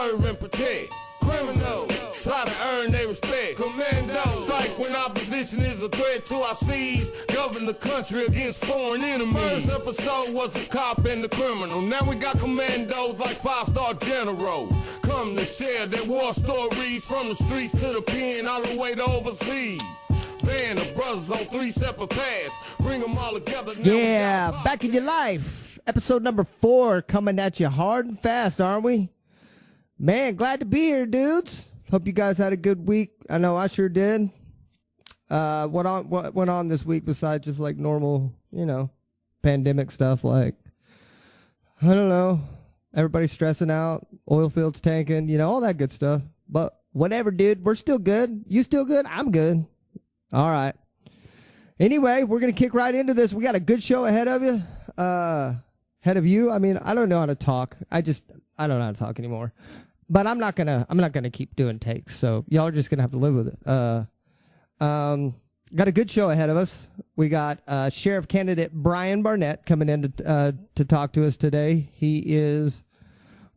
serve and protect. Criminals try to earn their respect. Commandos strike when opposition is a threat to our seas. Govern the country against foreign enemies. First episode was the cop and the criminal. Now we got commandos like 5-star generals. Come to share their war stories from the streets to the pen all the way to overseas. Band of brothers on 3 separate paths. Bring them all together. Yeah, back in your life. Episode number 4 coming at you hard and fast, aren't we? Man, glad to be here, dudes. Hope you guys had a good week. I know I sure did. What went on this week besides just like normal, pandemic stuff? Like, I don't know. Everybody's stressing out. Oil fields tanking, all that good stuff. But whatever, dude. We're still good. You still good? I'm good. All right. Anyway, we're going to kick right into this. We got a good show ahead of you. Ahead of you. I mean, I don't know how to talk. I don't know how to talk anymore. But I'm not gonna keep doing takes. So y'all are just gonna have to live with it. Got a good show ahead of us. We got Sheriff candidate Brynn Barnett coming in to talk to us today. He is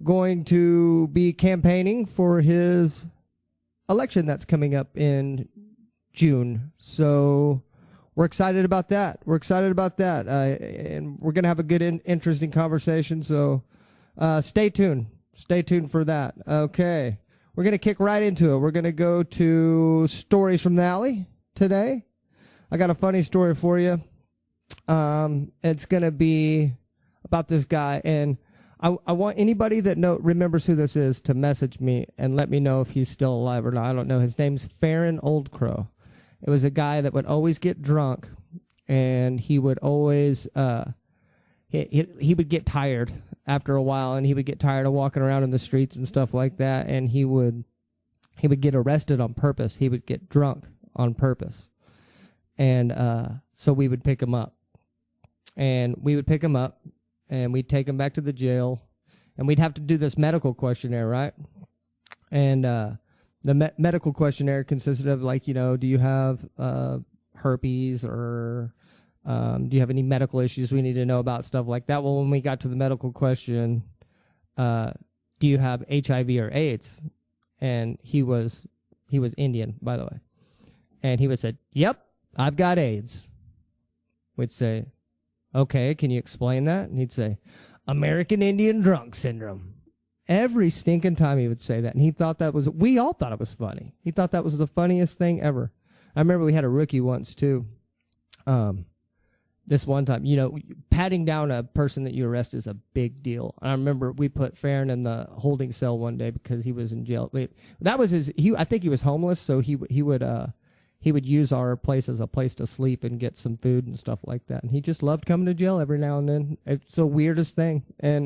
going to be campaigning for his election that's coming up in June. So we're excited about that. And we're gonna have a good, interesting conversation. So stay tuned. Stay tuned for that. Okay. We're going to kick right into it. We're going to go to Stories from the Alley today. I got a funny story for you. It's going to be about this guy. And I want anybody that remembers who this is to message me and let me know if he's still alive or not. I don't know. His name's Farron Oldcrow. It was a guy that would always get drunk. And he would always... He would get tired after a while, and he would get tired of walking around in the streets and stuff like that, and he would get arrested on purpose. He would get drunk on purpose. And so we would pick him up. And we'd take him back to the jail, and we'd have to do this medical questionnaire, right? And the medical questionnaire consisted of, like, do you have herpes or... do you have any medical issues we need to know about, stuff like that? Well, when we got to the medical question, do you have HIV or AIDS? And he was Indian, by the way. And he would say, yep, I've got AIDS. We'd say, okay, can you explain that? And he'd say, American Indian drunk syndrome. Every stinking time he would say that. And we all thought it was funny. He thought that was the funniest thing ever. I remember we had a rookie once too. This one time, patting down a person that you arrest is a big deal. I remember we put Farron in the holding cell one day because he was in jail. That was I think he was homeless, so he would use our place as a place to sleep and get some food and stuff like that. And he just loved coming to jail every now and then. It's the weirdest thing. And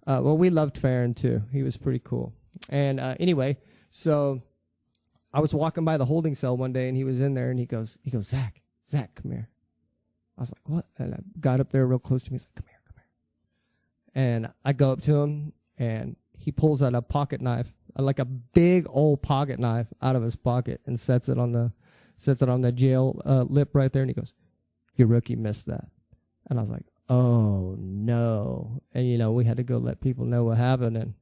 we loved Farron too. He was pretty cool. And anyway, so I was walking by the holding cell one day, and he was in there, and he goes, Zach, come here. I was like, what? And I got up there real close to me. He's like, come here. And I go up to him, and he pulls out a pocket knife, like a big old pocket knife out of his pocket, and sets it on the jail lip right there. And he goes, your rookie missed that. And I was like, oh no. And we had to go let people know what happened. And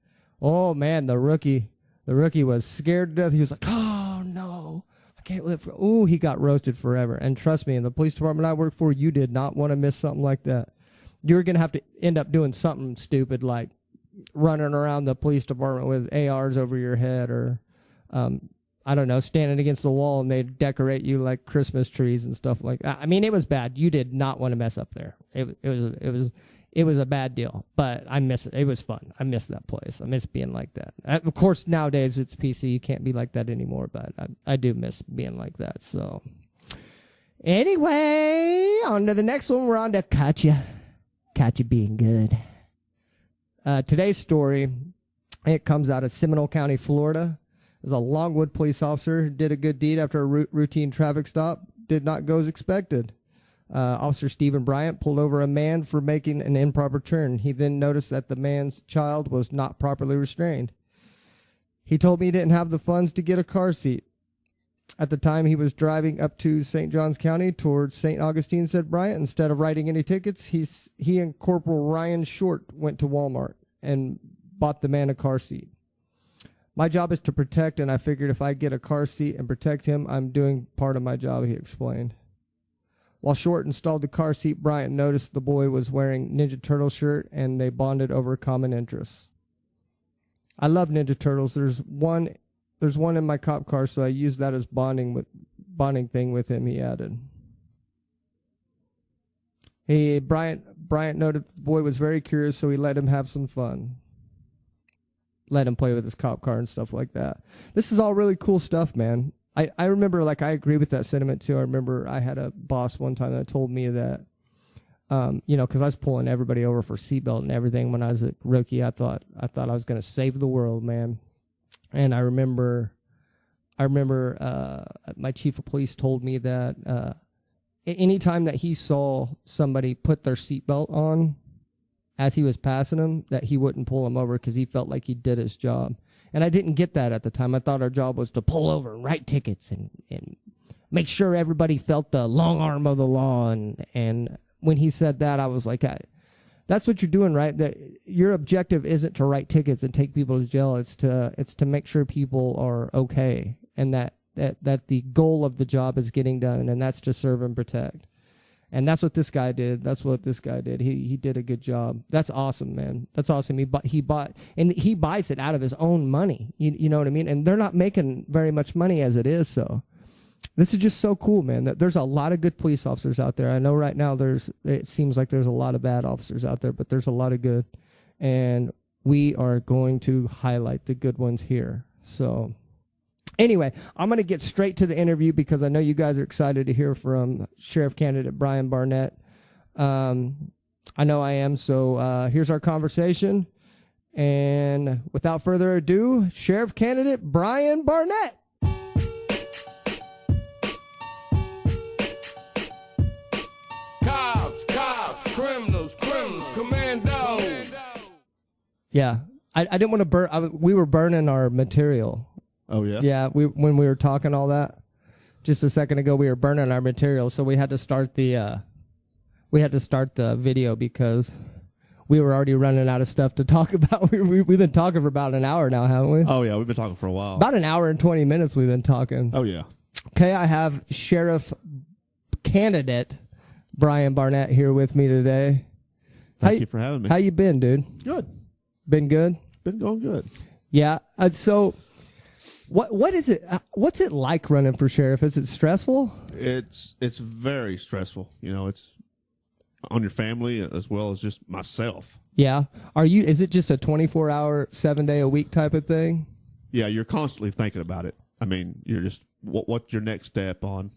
oh man, the rookie was scared to death. He was like, oh no. I can't live for... Ooh, he got roasted forever. And trust me, in the police department I worked for, you did not want to miss something like that. You were going to have to end up doing something stupid like running around the police department with ARs over your head, or, I don't know, standing against the wall and they'd decorate you like Christmas trees and stuff like that. I mean, it was bad. You did not want to mess up there. It was a bad deal, but I miss it. It was fun. I miss that place. I miss being like that. Of course, nowadays it's PC. You can't be like that anymore, but I do miss being like that. So anyway, on to the next one. We're on to Katya. Katya being good. Today's story, it comes out of Seminole County, Florida. There's a Longwood police officer who did a good deed after a routine traffic stop. Did not go as expected. Officer Stephen Bryant pulled over a man for making an improper turn. He then noticed that the man's child was not properly restrained. He told me he didn't have the funds to get a car seat. At the time, he was driving up to St. Johns County towards St. Augustine, said Bryant. Instead of writing any tickets, he and Corporal Ryan Short went to Walmart and bought the man a car seat. My job is to protect, and I figured if I get a car seat and protect him, I'm doing part of my job, he explained. While Short installed the car seat, Bryant noticed the boy was wearing Ninja Turtle shirt, and they bonded over common interests. I love Ninja Turtles. There's one in my cop car, so I used that as bonding thing with him, he added. Bryant noted the boy was very curious, so he let him have some fun. Let him play with his cop car and stuff like that. This is all really cool stuff, man. I remember, like, I agree with that sentiment too. I remember I had a boss one time that told me that, because I was pulling everybody over for seatbelt and everything when I was a rookie. I thought I was going to save the world, man. And I remember my chief of police told me that anytime that he saw somebody put their seatbelt on as he was passing him, that he wouldn't pull him over because he felt like he did his job. And I didn't get that at the time. I thought our job was to pull over and write tickets and make sure everybody felt the long arm of the law. And when he said that, I was like, that's what you're doing, right? That your objective isn't to write tickets and take people to jail. It's to make sure people are okay, and that the goal of the job is getting done, and that's to serve and protect. And that's what this guy did. He did a good job. That's awesome, man. That's awesome. He buys it out of his own money. You know what I mean? And they're not making very much money as it is. So this is just so cool, man. That there's a lot of good police officers out there. I know right now it seems like there's a lot of bad officers out there, but there's a lot of good. And we are going to highlight the good ones here. So anyway, I'm going to get straight to the interview because I know you guys are excited to hear from Sheriff Candidate Brynn Barnett. I know I am. So here's our conversation. And without further ado, Sheriff Candidate Brynn Barnett. Cops, criminals, commandos. Yeah, I didn't want to burn. We were burning our material. Oh yeah. Yeah, when we were talking all that just a second ago, we were burning our material, so we had to start the video because we were already running out of stuff to talk about. We've been talking for about an hour now, haven't we? Oh yeah, we've been talking for a while. About an hour and 20 minutes we've been talking. Oh yeah. Okay, I have Sheriff Candidate Brynn Barnett here with me today. Thank you for having me. How you been, dude? Good. Been good? Been going good. Yeah. So what is it? What's it like running for sheriff? Is it stressful? It's very stressful. You know, it's on your family as well as just myself. Yeah. Is it just a 24-hour, 7-day-a-week type of thing? Yeah, you're constantly thinking about it. I mean, you're just what's your next step on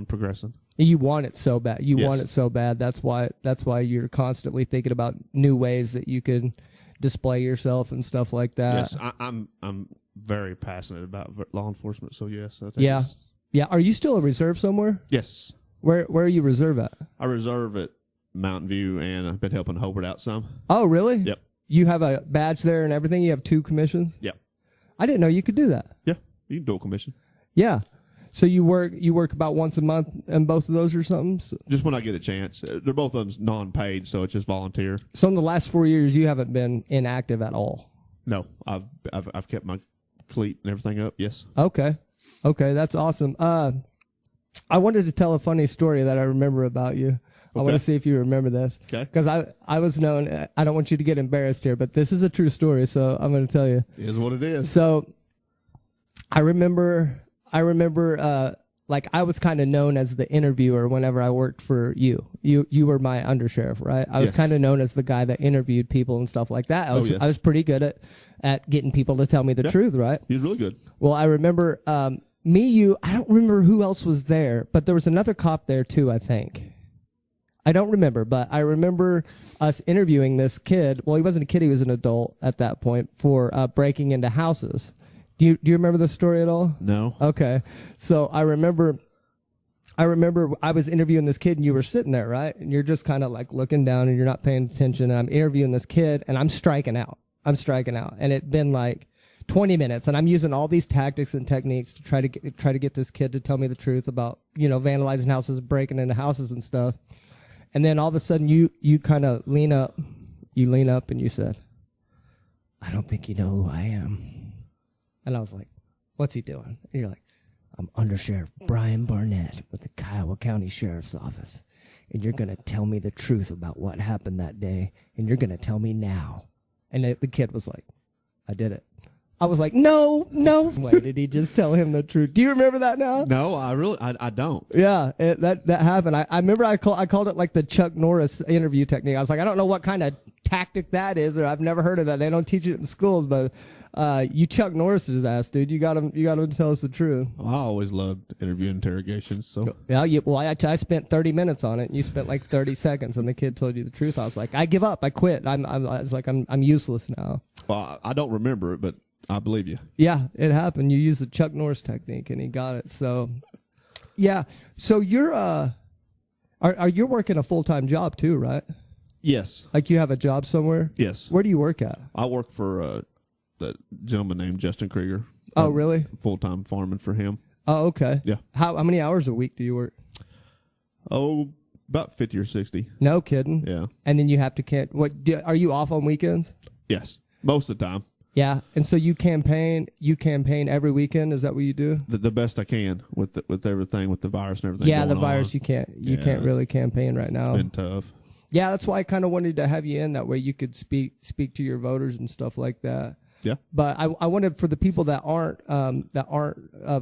progressing. You want it so bad. Yes. Want it so bad. That's why you're constantly thinking about new ways that you can display yourself and stuff like that. Yes, I'm very passionate about law enforcement. So yes, yeah. Are you still a reserve somewhere? Yes. Where are you reserve at? I reserve at Mountain View, and I've been helping Hobart out some. Oh, really? Yep. You have a badge there and everything. You have 2 commissions. Yep. I didn't know you could do that. Yeah, you can dual commission. Yeah. So you work about once a month in both of those or something? Just when I get a chance. They're both of them non-paid, so it's just volunteer. So in the last 4 years, you haven't been inactive at all? No, I've kept my cleat and everything up. Yes. Okay, that's awesome. I wanted to tell a funny story that I remember about you. Okay. I want to see if you remember this. Okay. Because I was known. I don't want you to get embarrassed here, but this is a true story, so I'm going to tell you. It is what it is. So I remember. Like I was kind of known as the interviewer whenever I worked for you. You were my undersheriff, right? I was kind of known as the guy that interviewed people and stuff like that. I was pretty good at getting people to tell me the truth, right? He was really good. Well, I remember I don't remember who else was there, but there was another cop there too, I think. I don't remember, but I remember us interviewing this kid. Well, he wasn't a kid, he was an adult at that point for breaking into houses. Do you remember the story at all? No. Okay. So I remember I was interviewing this kid and you were sitting there, right? And you're just kind of like looking down and you're not paying attention. And I'm interviewing this kid and I'm striking out. And it'd been like 20 minutes and I'm using all these tactics and techniques to try to get this kid to tell me the truth about, vandalizing houses, breaking into houses and stuff. And then all of a sudden you kind of lean up and you said, "I don't think you know who I am." And I was like, what's he doing? And you're like, I'm Under Sheriff Brynn Barnett with the Kiowa County Sheriff's Office. And you're going to tell me the truth about what happened that day. And you're going to tell me now. And the kid was like, I did it. I was like, no. Why did he just tell him the truth? Do you remember that now? No, I don't. Yeah, that happened. I remember I called it like the Chuck Norris interview technique. I was like, I don't know what kind of tactic that is, or I've never heard of that. They don't teach it in schools, but you Chuck Norris's ass, dude. You got him to tell us the truth. Well, I always loved interview interrogations. So yeah, I spent 30 minutes on it, and you spent like 30 seconds, and the kid told you the truth. I was like, I give up. I quit. I was like, I'm useless now. Well, I don't remember it, but I believe you. Yeah, it happened. You used the Chuck Norris technique, and he got it. So, yeah. So you're are you working a full-time job too, right? Yes. Like you have a job somewhere? Yes. Where do you work at? I work for the gentleman named Justin Krieger. Oh, really? Full-time farming for him. Oh, okay. Yeah. How many hours a week do you work? Oh, about 50 or 60. No kidding. Yeah. And then you have to are you off on weekends? Yes. Most of the time. Yeah. And so you campaign every weekend. Is that what you do? The best I can with everything, with the virus and everything. Yeah, going the virus on. you can't really campaign right now. It's been tough. Yeah, that's why I kind of wanted to have you in. That way you could speak to your voters and stuff like that. Yeah. But I wanted for the people that aren't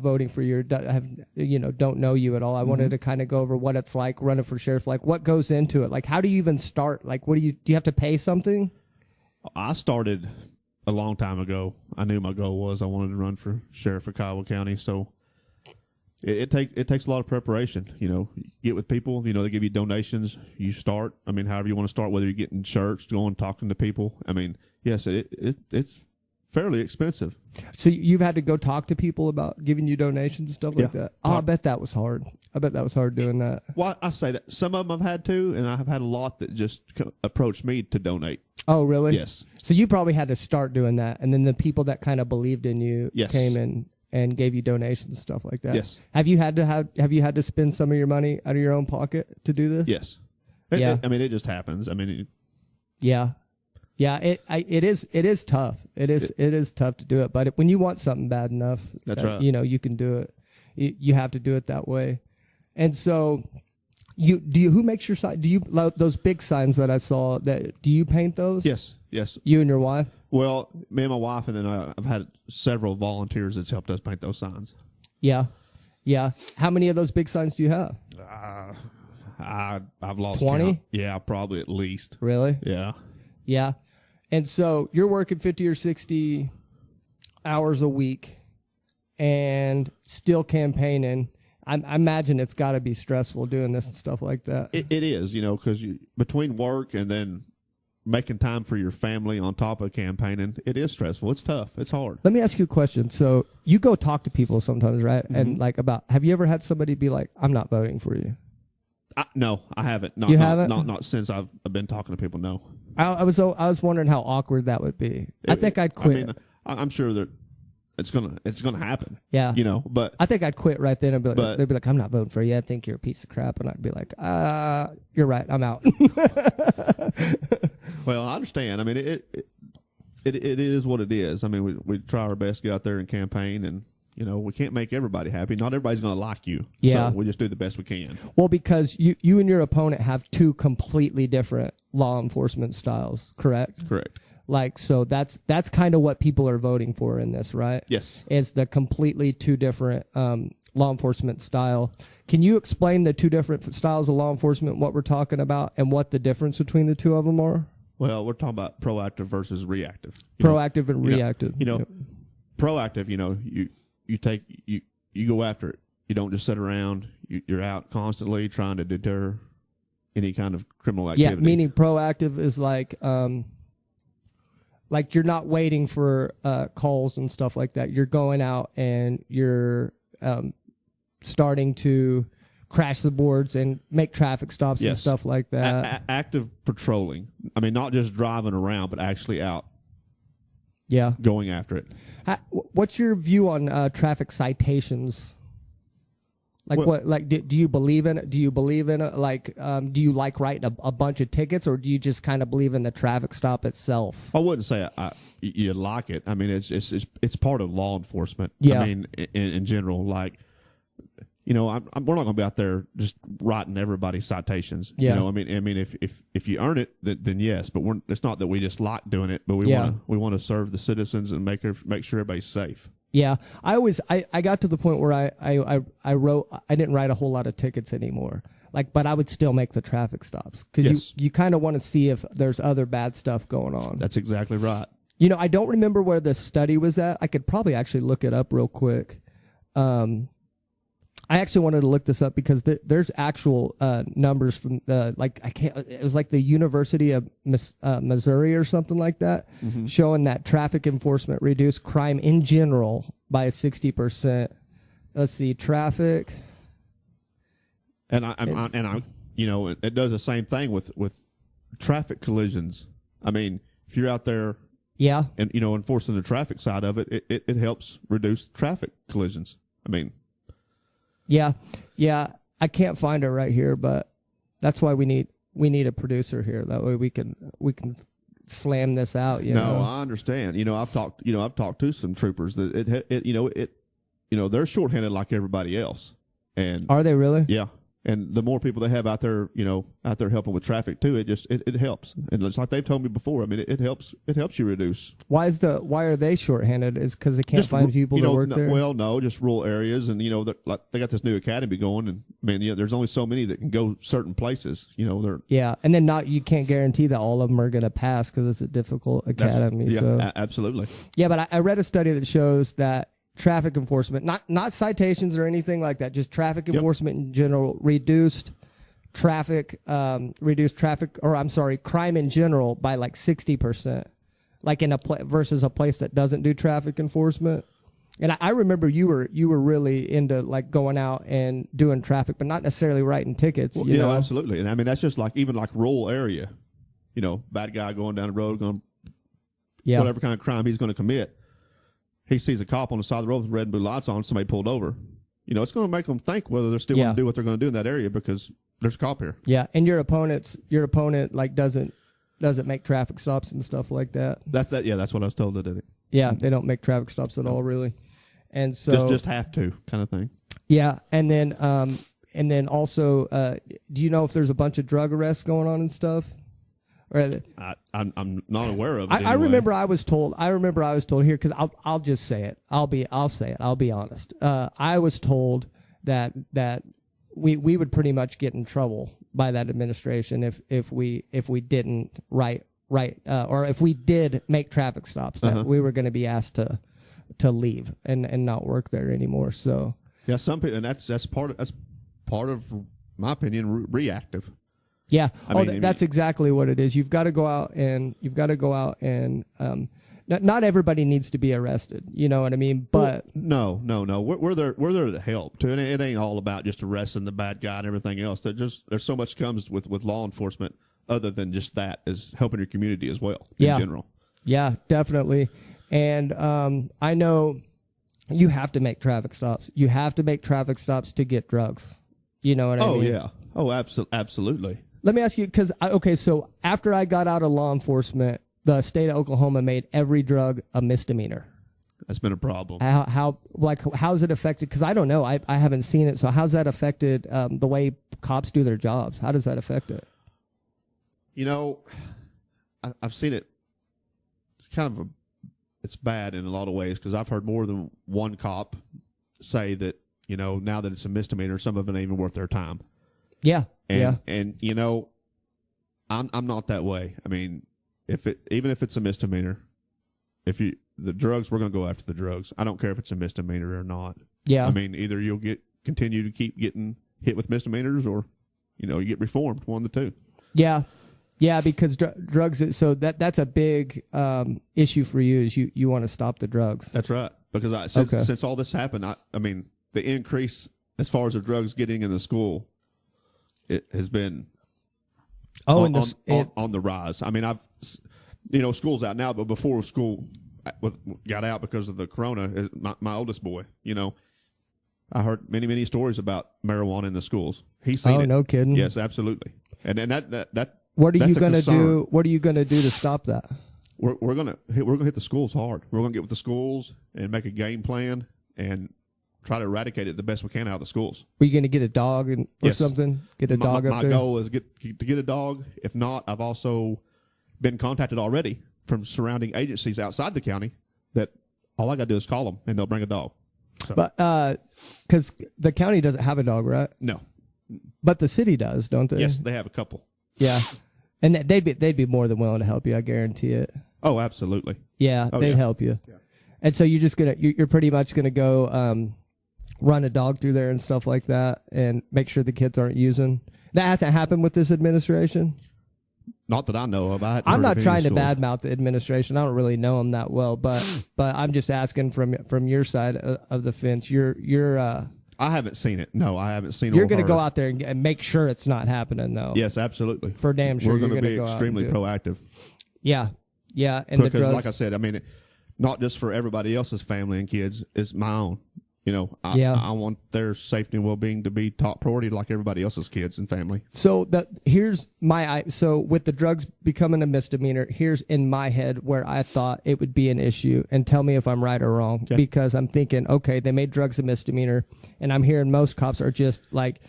voting for you, don't know you at all. I wanted to kind of go over what it's like running for sheriff. Like what goes into it. Like how do you even start? Like do you have to pay something? I started a long time ago. I knew my goal was I wanted to run for sheriff of Kiowa County. So it takes a lot of preparation. You get with people. They give you donations. You start. I mean, however you want to start. Whether you're getting church, going talking to people. I mean, yes, it's fairly expensive. So you've had to go talk to people about giving you donations and stuff like that? Oh, I bet that was hard. I bet that was hard doing that. Well, I say that. Some of them I've had to, and I've had a lot that just approached me to donate. Oh, really? Yes. So you probably had to start doing that, and then the people that kind of believed in you came in and gave you donations and stuff like that. Yes. Have you had to spend some of your money out of your own pocket to do this? Yes. It just happens. I mean, yeah. Yeah, it is tough. It is tough to do it, but when you want something bad enough, that's right. You can do it. You have to do it that way. And so, who makes your sign? Do you those big signs that I saw? Do you paint those? Yes. You and your wife? Well, me and my wife, and then I've had several volunteers that's helped us paint those signs. Yeah. How many of those big signs do you have? I've lost 20? count. Yeah, probably at least. Really? Yeah. Yeah. And so you're working 50 or 60 hours a week and still campaigning. I imagine it's got to be stressful doing this and stuff like that. It is, because between work and then making time for your family on top of campaigning, it is stressful. It's tough. It's hard. Let me ask you a question. So you go talk to people sometimes, right? Mm-hmm. And have you ever had somebody be like, I'm not voting for you? No, I haven't. You haven't? Not since I've been talking to people, no. I was wondering how awkward that would be. I think I'd quit. I mean, I'm sure that it's gonna happen. Yeah. But I think I'd quit right then and be like, they'd be like, I'm not voting for you. I think you're a piece of crap. And I'd be like, you're right. I'm out. Well, I understand. I mean, it is what it is. I mean, we try our best to get out there and campaign, and we can't make everybody happy. Not everybody's going to like you. Yeah. So we just do the best we can. Well, because you and your opponent have two completely different law enforcement styles, correct? Correct. So that's kind of what people are voting for in this, right? Yes. Is the completely two different law enforcement style. Can you explain the two different styles of law enforcement, what we're talking about, and what the difference between the two of them are? Well, we're talking about proactive versus reactive. Proactive and reactive. Proactive, you go after it. You don't just sit around. You're out constantly trying to deter any kind of criminal activity. Yeah, meaning proactive is like you're not waiting for calls and stuff like that. You're going out and you're starting to crash the boards and make traffic stops and stuff like that. Active patrolling. I mean, not just driving around, but actually out. Yeah. Going after it. What's your view on traffic citations? Like what? Like do you believe in it? Do you believe in it? Like do you like writing a bunch of tickets, or do you just kind of believe in the traffic stop itself? I wouldn't say you like it. I mean, it's part of law enforcement. Yeah. I mean, in general, like, you know, we're not going to be out there just writing everybody citations. Yeah. You know, I mean, if you earn it, then yes. But it's not that we just like doing it, but we want to serve the citizens and make sure everybody's safe. Yeah, I got to the point where I didn't write a whole lot of tickets anymore. Like, but I would still make the traffic stops because you kind of want to see if there's other bad stuff going on. That's exactly right. You know, I don't remember where the study was at. I could probably actually look it up real quick. I actually wanted to look this up because there's actual numbers from it was like the University of Missouri or something like that, showing that traffic enforcement reduced crime in general by 60%. Let's see, traffic. And I you know, it does the same thing with traffic collisions. I mean, if you're out there, and you know, enforcing the traffic side of it, it helps reduce traffic collisions. I mean. Yeah. I can't find it right here, but that's why we need a producer here. That way we can slam this out. You know? I understand. You know, I've talked to some troopers that they're shorthanded like everybody else. And are they really? Yeah. And the more people they have out there, you know, out there helping with traffic too, it helps. And it's like they've told me before. I mean, it helps you reduce. Why are they shorthanded? Is because they can't find people to work there? Well, no, just rural areas, and you know, they got this new academy going, and man, yeah, there's only so many that can go certain places. You know, and then you can't guarantee that all of them are going to pass because it's a difficult academy. Absolutely. Yeah, but I read a study that shows that traffic enforcement, not citations or anything like that, just traffic enforcement in general, reduced crime in general by like 60%, like in versus a place that doesn't do traffic enforcement. And I remember you were really into like going out and doing traffic, but not necessarily writing tickets. Well, you know? Absolutely. And I mean, that's just like even like rural area, you know, bad guy going down the road, whatever kind of crime he's going to commit. He sees a cop on the side of the road with red and blue lights on, somebody pulled over. You know, it's going to make them think whether they're still going to do what they're going to do in that area because there's a cop here. Yeah, and your opponent like doesn't make traffic stops and stuff like that. That's what I was told, did it? Yeah, they don't make traffic stops at all, really. And so just have to kind of thing. Yeah, and then also, do you know if there's a bunch of drug arrests going on and stuff? I'm not aware of it. I remember I was told here, because I'll just say it. I'll be honest. I was told that we would pretty much get in trouble by that administration if we didn't write or if we did make traffic stops, that we were going to be asked to leave and not work there anymore. So yeah, some people, and that's part of my opinion, reactive. Yeah. That's exactly what it is. You've got to go out and not everybody needs to be arrested. You know what I mean? But no. We're there to help too. And it ain't all about just arresting the bad guy and everything else. There's so much comes with law enforcement other than just that, is helping your community as well in general. Yeah, definitely. And I know you have to make traffic stops. You have to make traffic stops to get drugs. You know what I mean? Oh yeah. Oh, absolutely. Let me ask you, so after I got out of law enforcement, the state of Oklahoma made every drug a misdemeanor. That's been a problem. How's it affected? Because I don't know. I haven't seen it. So how's that affected the way cops do their jobs? How does that affect it? You know, I've seen it. It's it's bad in a lot of ways, because I've heard more than one cop say that, you know, now that it's a misdemeanor, some of it ain't even worth their time. Yeah. And you know, I'm not that way. I mean, even if it's a misdemeanor, the drugs, we're going to go after the drugs. I don't care if it's a misdemeanor or not. Yeah. I mean, either you'll continue to keep getting hit with misdemeanors, or, you know, you get reformed, one of the two. Yeah. Yeah, because drugs, so that's a big issue for you, is you want to stop the drugs. That's right. Because since all this happened, I mean, the increase as far as the drugs getting in the school, it has been on the rise. I mean, school's out now, but before school got out because of the corona, my oldest boy, you know, I heard many stories about marijuana in the schools. He's seen it. Oh, no kidding. Yes, absolutely. And that What are you that's a going to concern. do? What are you going to do to stop that? We're gonna hit the schools hard. We're gonna get with the schools and make a game plan and try to eradicate it the best we can out of the schools. Are you going to get a dog or Yes. something? Get a dog up My there? goal is to get a dog. If not, I've also been contacted already from surrounding agencies outside the county that all I got to do is call them and they'll bring a dog. So, But because the county doesn't have a dog, right? no. But the city does, don't they? Yes, they have a couple. Yeah. And they'd be more than willing to help you. I guarantee it. Oh, absolutely. Yeah, Oh, they'd yeah. help you. Yeah. And so you're pretty much gonna go run a dog through there and stuff like that, and make sure the kids aren't using. That hasn't happened with this administration. Not that I know of. I'm not trying to badmouth the administration. I don't really know them that well, but I'm just asking from your side of the fence. I haven't seen it. No, I haven't seen it. You're going to go out there and make sure it's not happening, though. Yes, absolutely. For damn sure. We're you're going to be go out extremely and do it. proactive. Yeah. Yeah. And the Because, drugs. like I said, I mean, not just for everybody else's family and kids, it's my own. You know, I want their safety and well-being to be top priority like everybody else's kids and family. So so with the drugs becoming a misdemeanor, here's in my head where I thought it would be an issue, and tell me if I'm right or wrong, Okay. because I'm thinking, okay, they made drugs a misdemeanor, and I'm hearing most cops are just like,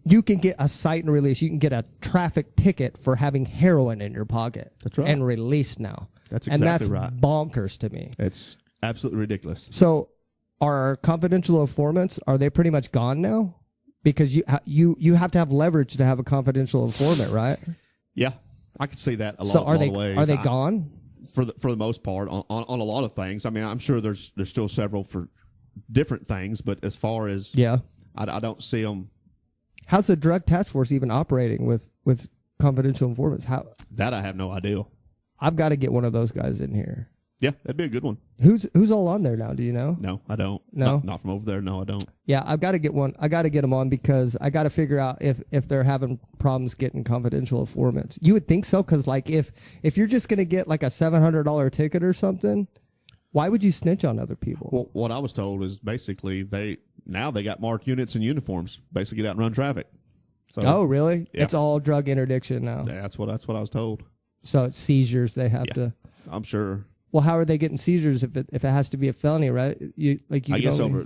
you can get a cite and release, you can get a traffic ticket for having heroin in your pocket. That's right. And released now. That's and that's exactly right. bonkers to me. It's absolutely ridiculous. So are confidential informants, are they pretty much gone now? Because you have to have leverage to have a confidential informant, right? Yeah, I could see that a lot. So are lot of ways. are they gone? For the most part on a lot of things? I mean, I'm sure there's still several for different things, but as far as Yeah. I don't see them. How's the drug task force even operating with confidential informants? How That I have no idea. I've got to get one of those guys in here. Yeah, that'd be a good one. Who's all on there now? Do you know? No, I don't. No? Not from over there. No, I don't. Yeah, I've got to get one. I got to get them on because I got to figure out if they're having problems getting confidential informants. You would think so, because like if you're just gonna get like a $700 ticket or something, why would you snitch on other people? Well, what I was told is basically they got marked units and uniforms, basically get out and run traffic. So Oh, really? Yeah. It's all drug interdiction now. that's what I was told. So it's seizures. They have Yeah. to. I'm sure. Well, how are they getting seizures if it has to be a felony, right? You I can guess only-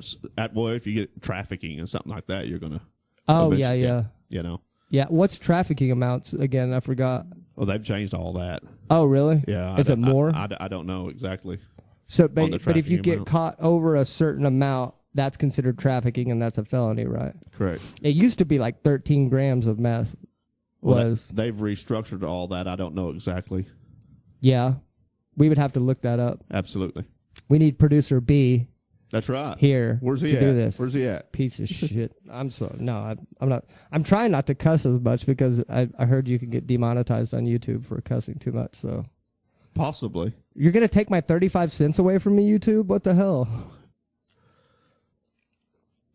if you get trafficking and something like that, you're gonna. Oh eventually yeah. You know. Yeah. What's trafficking amounts again? I forgot. Well, they've changed all that. Oh, really? Yeah. Is it more? I don't know exactly. So, on the but if you trafficking get amount. caught over a certain amount, that's considered trafficking, and that's a felony, right? Correct. It used to be like 13 grams of meth. Well, Was they've restructured all that. I don't know exactly. yeah. We would have to look that up. Absolutely. We need producer B That's right. here. Where's he to at? do this. Where's he at? Piece of shit. I'm not. I'm trying not to cuss as much because I heard you can get demonetized on YouTube for cussing too much. So Possibly. you're gonna take my 35 cents away from me, YouTube? What the hell?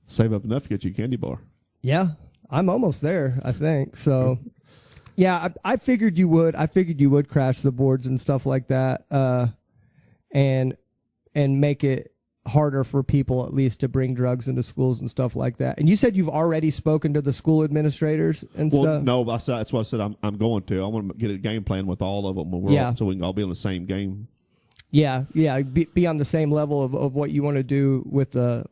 Save up enough to get you a candy bar. Yeah, I'm almost there, I think. So, yeah, I figured you would. I figured you would crash the boards and stuff like that, and make it harder for people at least to bring drugs into schools and stuff like that. And you said you've already spoken to the school administrators and Well, stuff. no, that's what I said. I'm going to. I want to get a game plan with all of them. When we're Yeah. all, so we can all be on the same game. Yeah, be on the same level of what you want to do with the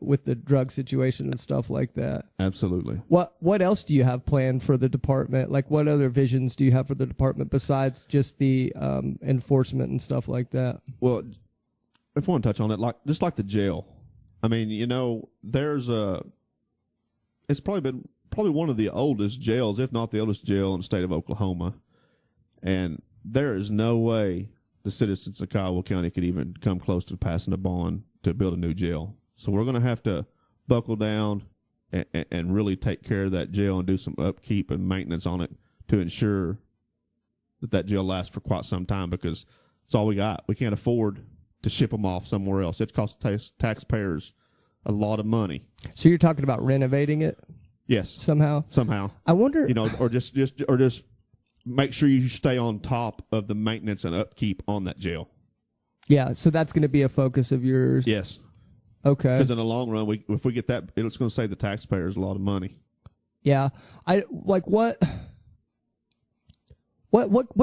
drug situation and stuff like that. Absolutely. What else do you have planned for the department? Like, what other visions do you have for the department besides just the enforcement and stuff like that? Well, if I want to touch on it, just like the jail. I mean, it's probably one of the oldest jails, if not the oldest jail in the state of Oklahoma, and there is no way the citizens of Kiowa County could even come close to passing a bond to build a new jail. So we're going to have to buckle down and really take care of that jail and do some upkeep and maintenance on it to ensure that jail lasts for quite some time, because it's all we got. We can't afford to ship them off somewhere else. It costs taxpayers a lot of money. So you're talking about renovating it Yes, somehow? somehow. I wonder. Or just make sure you stay on top of the maintenance and upkeep on that jail. Yeah, so that's going to be a focus of yours. Yes. Okay. Because in the long run, if we get that, it's going to save the taxpayers a lot of money. Yeah. What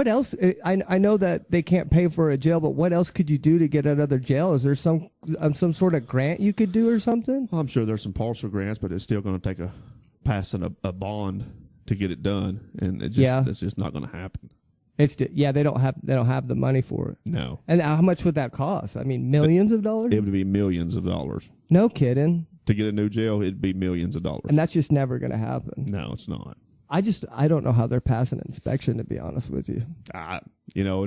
else? I know that they can't pay for a jail, but what else could you do to get another jail? Is there some sort of grant you could do or something? Well, I'm sure there's some partial grants, but it's still going to take passing a bond to get it done, and it's just not going to happen. They don't have the money for it. No. And how much would that cost? I mean, millions of dollars? It would be millions of dollars. No kidding. To get a new jail, it'd be millions of dollars. And that's just never going to happen. No, it's not. I don't know how they're passing inspection, to be honest with you.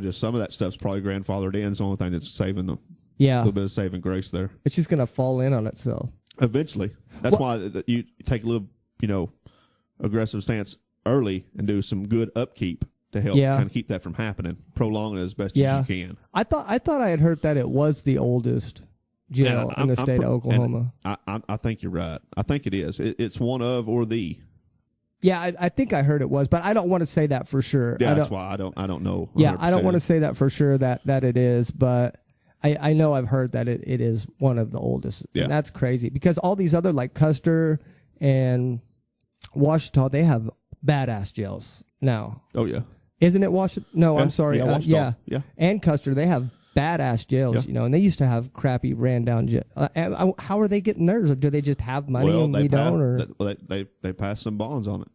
Just some of that stuff's probably grandfathered in. It's the only thing that's saving them. Yeah. A little bit of saving grace there. It's just going to fall in on itself. Eventually. That's why you take a little, aggressive stance early and do some good upkeep to help kind of keep that from happening. Prolong it as best as you can. I thought I had heard that it was the oldest jail in the state of Oklahoma. I think you're right. I think it is. It's one of or the. Yeah, I think I heard it was, but I don't want to say that for sure. Yeah, that's why I don't know. 100%. Yeah, I don't want to say that for sure that it is, but I know I've heard that it is one of the oldest. Yeah. And that's crazy because all these other like Custer and Washita, they have badass jails now. Oh yeah. Isn't it Washita? No, I'm sorry. Yeah, yeah. And Custer, they have badass jails, and they used to have crappy ran down jails. How are they getting theirs? Do they just have money and we don't? Or they pass some bonds on it.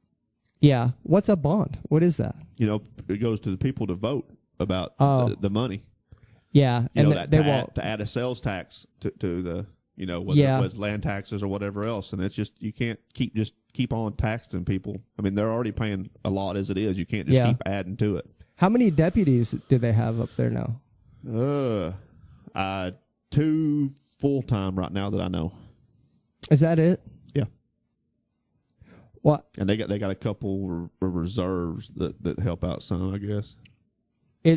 Yeah. What's a bond? What is that? It goes to the people to vote about the money. Yeah. And they want to add a sales tax to the, whether it was land taxes or whatever else. And it's just, you can't keep on taxing people. I mean, they're already paying a lot as it is. You can't just keep adding to it. How many deputies do they have up there now? 2 full-time right now that I know. Is that it? Yeah. What? And they got a couple reserves that help out some, I guess.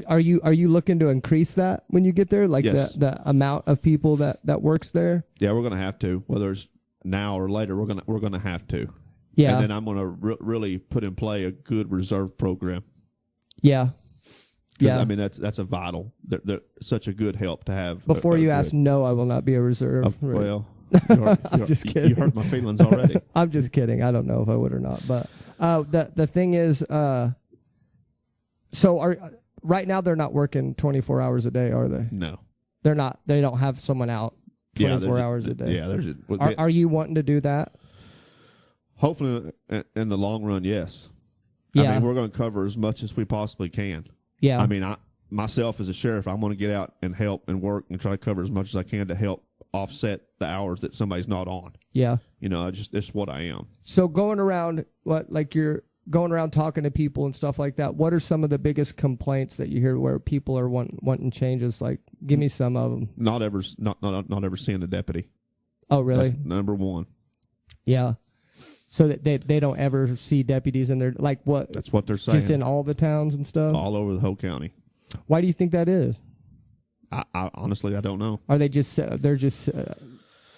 Are you looking to increase that when you get there? Like yes. the amount of people that works there? Yeah, we're gonna have to. Whether it's now or later, we're gonna have to. Yeah. And then I'm gonna really put in play a good reserve program. Yeah. Yeah. I mean that's a vital. They're such a good help to have. Before you ask, no, I will not be a reserve. Well, I'm just kidding. You hurt my feelings already. I'm just kidding. I don't know if I would or not. But the thing is, right now they're not working 24 hours a day, are they? No, they're not. They don't have someone out 24 hours a day. Yeah, are you wanting to do that? Hopefully, in the long run, yes. Yeah. I mean, we're going to cover as much as we possibly can. Yeah. I mean, myself as a sheriff, I'm going to get out and help and work and try to cover as much as I can to help offset the hours that somebody's not on. Yeah. It's what I am. So going around, you're going around talking to people and stuff like that, what are some of the biggest complaints that you hear where people are wanting changes? Like, give me some of them. Not ever seeing a deputy. Oh, really? That's number one. Yeah. So that they don't ever see deputies in there, like what? That's what they're saying. Just in all the towns and stuff? All over the whole county. Why do you think that is? I honestly, I don't know. Are they just,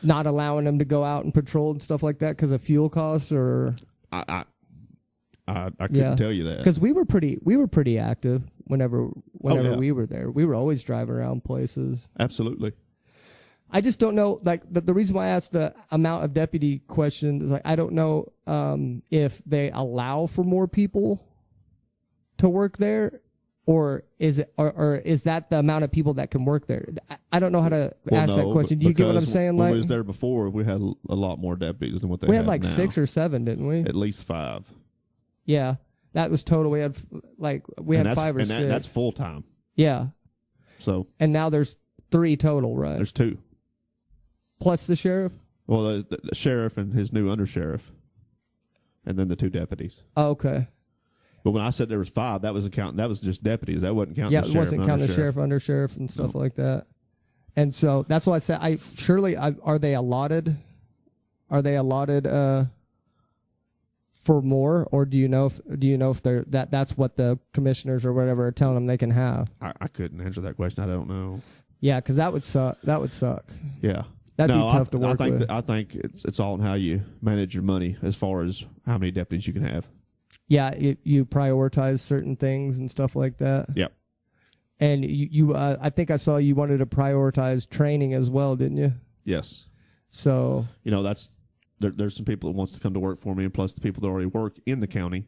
not allowing them to go out and patrol and stuff like that because of fuel costs, or? I couldn't tell you that. Because we were pretty active whenever we were there. We were always driving around places. Absolutely. I just don't know, like, the reason why I asked the amount of deputy question is, like, I don't know if they allow for more people to work there, or is that the amount of people that can work there? I don't know how to ask that question. Do you get what I'm saying? When we was there before, we had a lot more deputies than what they had now. We had like 6 or 7, didn't we? At least 5. Yeah, that was total. We had 5 or 6. And that's full time. Yeah. So. And now there's 3 total, right? There's 2. Plus the sheriff? Well, the sheriff and his new undersheriff. And then the 2 deputies. Oh, okay. But when I said there was 5, that wasn't counting. That was just deputies. That wasn't counting the sheriff. Yeah, it wasn't counting the sheriff, undersheriff, and stuff like that. And so that's why I said, are they allotted? Are they allotted for more, or do you know if they're that's what the commissioners or whatever are telling them they can have? I couldn't answer that question. I don't know. Yeah, because that would suck. Yeah. That'd be tough to work with. I think it's all in how you manage your money as far as how many deputies you can have. Yeah, you prioritize certain things and stuff like that. Yep. And you I think I saw you wanted to prioritize training as well, didn't you? Yes. So that's there's some people that wants to come to work for me, and plus the people that already work in the county,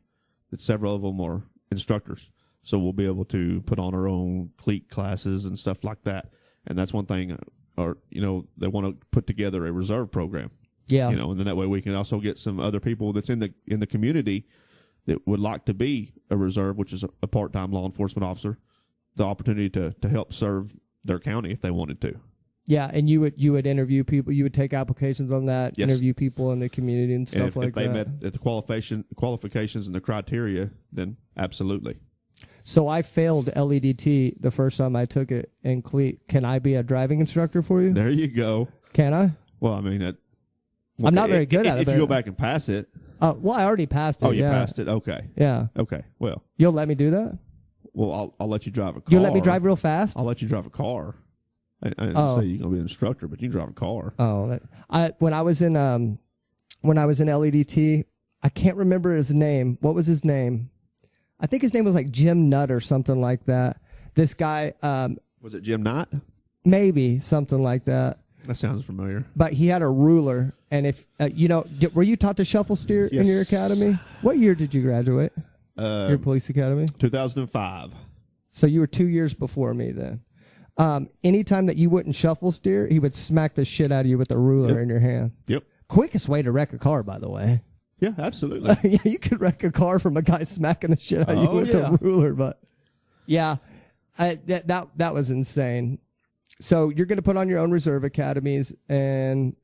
that several of them are instructors. So we'll be able to put on our own cleat classes and stuff like that. And that's one thing, they want to put together a reserve program. Yeah. And then that way we can also get some other people that's in the community that would like to be a reserve, which is a part-time law enforcement officer, the opportunity to help serve their county if they wanted to. Yeah, and you would interview people. You would take applications on that, yes. Interview people in the community and stuff and if they that. met the qualifications and the criteria, then absolutely. So I failed LEDT the first time I took it in cleat. Can I be a driving instructor for you? There you go. Can I? Well, I mean, I'm not very good at it. If you go back and pass it. Well, I already passed it. Oh, you passed it? Okay. Yeah. Okay. Well. You'll let me do that? Well, I'll let you drive a car. You'll let me drive real fast? I'll let you drive a car. I didn't say you're gonna be an instructor, but you can drive a car. Oh, when I was in LEDT, I can't remember his name. What was his name? I think his name was like Jim Nutt or something like that. This guy. Was it Jim Knott? Maybe something like that. That sounds familiar. But he had a ruler, and if were you taught to shuffle steer in your academy? What year did you graduate? Your police academy? 2005. So you were 2 years before me then. Anytime that you wouldn't shuffle steer, he would smack the shit out of you with a ruler in your hand. Yep. Quickest way to wreck a car, by the way. Yeah, absolutely. Yeah, you could wreck a car from a guy smacking the shit out of you with a ruler, but yeah, that was insane. So you're going to put on your own reserve academies and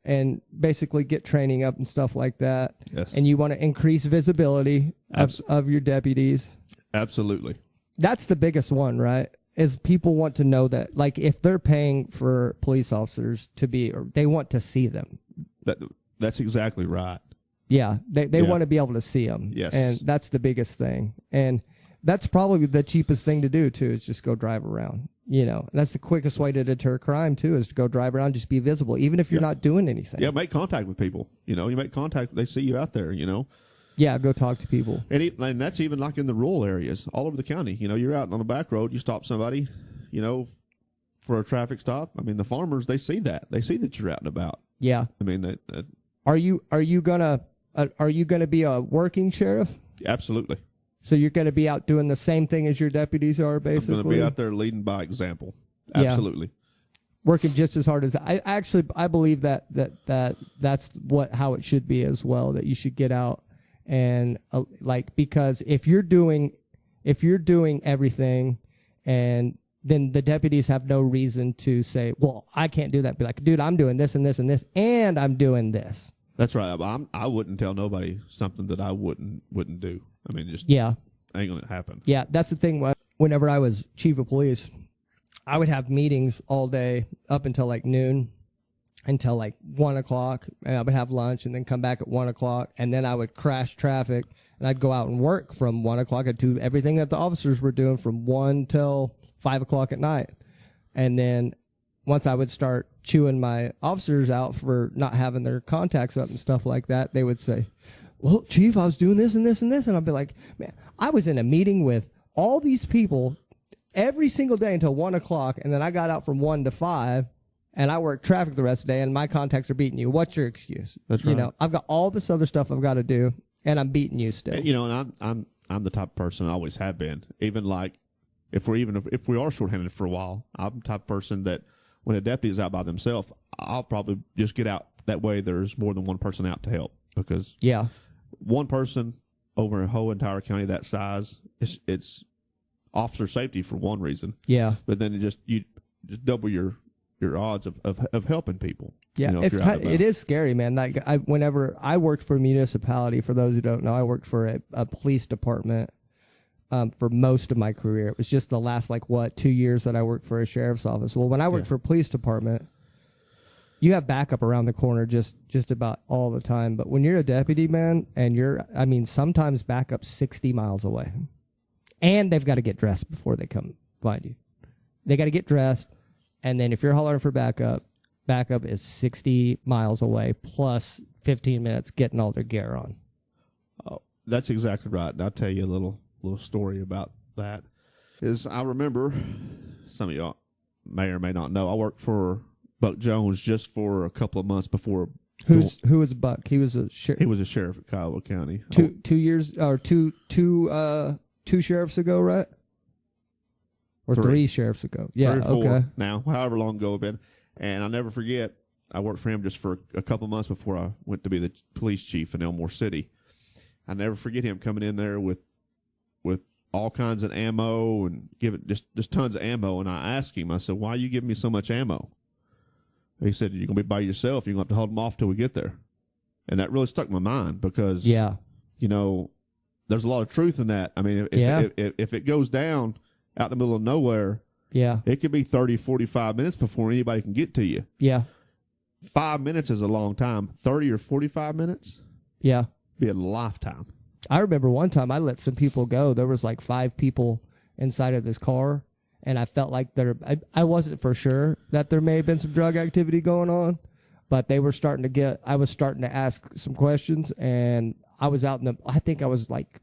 basically get training up and stuff like that. Yes. And you want to increase visibility of your deputies. Absolutely. That's the biggest one, right? Is people want to know that, like, if they're paying for police officers to be, or they want to see them. That's exactly right. Yeah, they want to be able to see them. Yes. And that's the biggest thing. And that's probably the cheapest thing to do, too, is just go drive around. That's the quickest way to deter crime, too, is to go drive around, just be visible, even if you're not doing anything. Yeah, make contact with people. You make contact, they see you out there, Yeah, go talk to people. And that's even like in the rural areas, all over the county. You're out on a back road, you stop somebody, for a traffic stop. I mean, the farmers, they see that. They see that you're out and about. Yeah. I mean, Are you gonna be a working sheriff? Absolutely. So you're going to be out doing the same thing as your deputies are, basically? I'm going to be out there leading by example. Absolutely. Yeah. Working just as hard as I believe that's how it should be as well, that you should get out and because if you're doing everything, and then the deputies have no reason to say, well, I can't do that. Be like, dude, I'm doing this and this and this, and I'm doing this. That's right. I wouldn't tell nobody something that I wouldn't do. I mean, just ain't going to happen. Yeah, that's the thing. Whenever I was chief of police, I would have meetings all day up until like noon, until like 1 o'clock, and I would have lunch and then come back at 1 o'clock, and then I would crash traffic, and I'd go out and work from 1 o'clock. I'd do everything that the officers were doing from 1 till 5 o'clock at night. And then once I would start chewing my officers out for not having their contacts up and stuff like that, they would say, well, Chief, I was doing this and this and this. And I'd be like, man, I was in a meeting with all these people every single day until 1 o'clock. And then I got out from 1 to 5 and I worked traffic the rest of the day and my contacts are beating you. What's your excuse? That's right. I've got all this other stuff I've got to do and I'm beating you still. And I'm the type of person I always have been. Even like if we are shorthanded for a while, I'm the type of person that when a deputy is out by themselves, I'll probably just get out. That way there's more than one person out to help, because one person over a whole entire county that size, it's officer safety for one reason. Yeah. But then you just double your odds of helping people. Yeah, it is scary, man. Like whenever I worked for a municipality, for those who don't know, I worked for a police department for most of my career. It was just the last 2 years that I worked for a sheriff's office. Well, when I worked for a police department, you have backup around the corner just about all the time. But when you're a deputy, man, and sometimes backup 60 miles away. And they've got to get dressed before they come find you. They got to get dressed. And then if you're hollering for backup is 60 miles away plus 15 minutes getting all their gear on. Oh, that's exactly right. And I'll tell you a little story about that. I remember, some of y'all may or may not know, I worked for Buck Jones just for a couple of months before. Who was Buck? He was a sheriff. He was a sheriff of Kiowa County. 2 years or two sheriffs ago, right? Or 3 sheriffs ago. Yeah, 3 or 4 okay. now, however long ago it's been. And I'll never forget, I worked for him just for a couple of months before I went to be the police chief in Elmore City. I never forget him coming in there with all kinds of ammo and giving just tons of ammo. And I asked him, I said, "Why are you giving me so much ammo?" He said, "You're going to be by yourself. You're going to have to hold them off till we get there." And that really stuck in my mind because, you know, there's a lot of truth in that. I mean, if it goes down out in the middle of nowhere, it could be 30, 45 minutes before anybody can get to you. 5 minutes is a long time. 30 or 45 minutes? Be a lifetime. I remember one time I let some people go. There was like 5 people inside of this car, and I felt like I wasn't for sure that there may have been some drug activity going on, but they were I was starting to ask some questions, and I was out I think I was like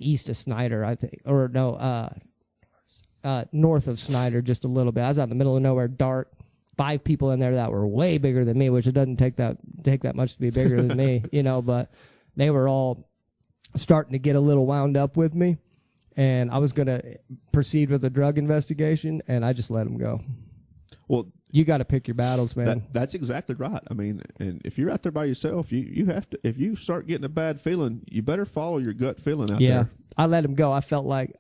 east of Snyder, I think, or no, north of Snyder just a little bit. I was out in the middle of nowhere, dark. 5 people in there that were way bigger than me, which it doesn't take that much to be bigger than me, you know, but they were all starting to get a little wound up with me, and I was going to proceed with a drug investigation, and I just let them go. Well, you got to pick your battles, man. That's exactly right. I mean, and if you're out there by yourself, you have to. If you start getting a bad feeling, you better follow your gut feeling out there. Yeah, I let them go. I felt like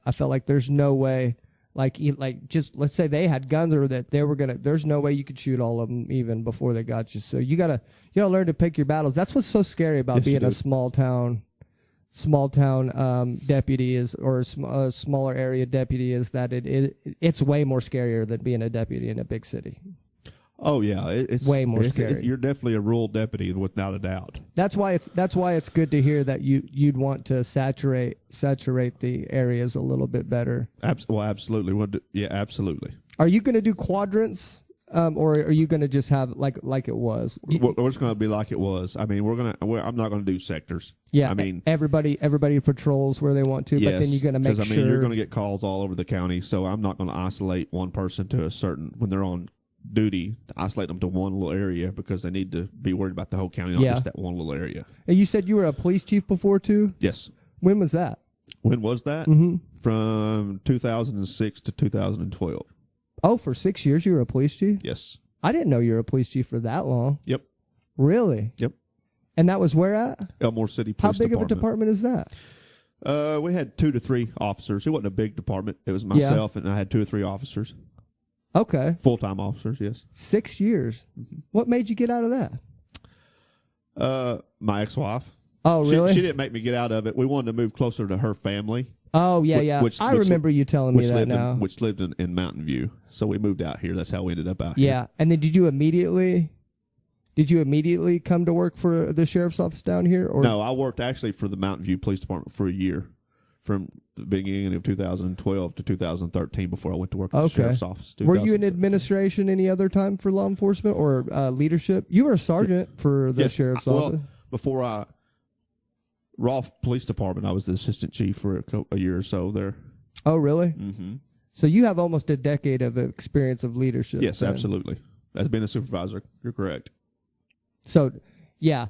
there's no way. Like just let's say they had guns or that they were gonna. There's no way you could shoot all of them even before they got you. So you gotta learn to pick your battles. That's what's so scary about being a small town deputy or a smaller area deputy is that it's way more scarier than being a deputy in a big city. Oh yeah, it's way more scary. You're definitely a rural deputy without a doubt. That's why it's good to hear that you'd want to saturate the areas a little bit better. Well, absolutely. Yeah, absolutely. Are you going to do quadrants, or are you going to just have like it was? We're just going to be like it was. I mean, I'm not going to do sectors. Yeah, I mean, everybody patrols where they want to, but then you're going to make sure. You're going to get calls all over the county, so I'm not going to isolate one person to a certain when they're on duty to isolate them to one little area because they need to be worried about the whole county, not just that one little area. And you said you were a police chief before too? Yes. When was that? When was that? Mm-hmm. From 2006 to 2012. Oh, for 6 years you were a police chief? Yes. I didn't know you were a police chief for that long. Yep. Really? Yep. And that was where at? Elmore City Police Department. How big of a department is that? We had 2 to 3 officers. It wasn't a big department. It was myself and I had 2 or 3 officers. Okay. Full-time officers, yes. 6 years. Mm-hmm. What made you get out of that? My ex-wife. Oh, really? She didn't make me get out of it. We wanted to move closer to her family. Oh, yeah. I remember you telling me that now. Which lived in Mountain View. So we moved out here. That's how we ended up out here. Yeah. And then did you immediately come to work for the sheriff's office down here? Or? No, I worked actually for the Mountain View Police Department for a year. From the beginning of 2012 to 2013 before I went to work at the sheriff's office. Were you in administration any other time for law enforcement or leadership? You were a sergeant for the sheriff's office. Well, before Rolfe Police Department, I was the assistant chief for a year or so there. Oh, really? Mm-hmm. So you have almost a decade of experience of leadership. Yes, then. Absolutely. As being a supervisor, you're correct. So, yeah,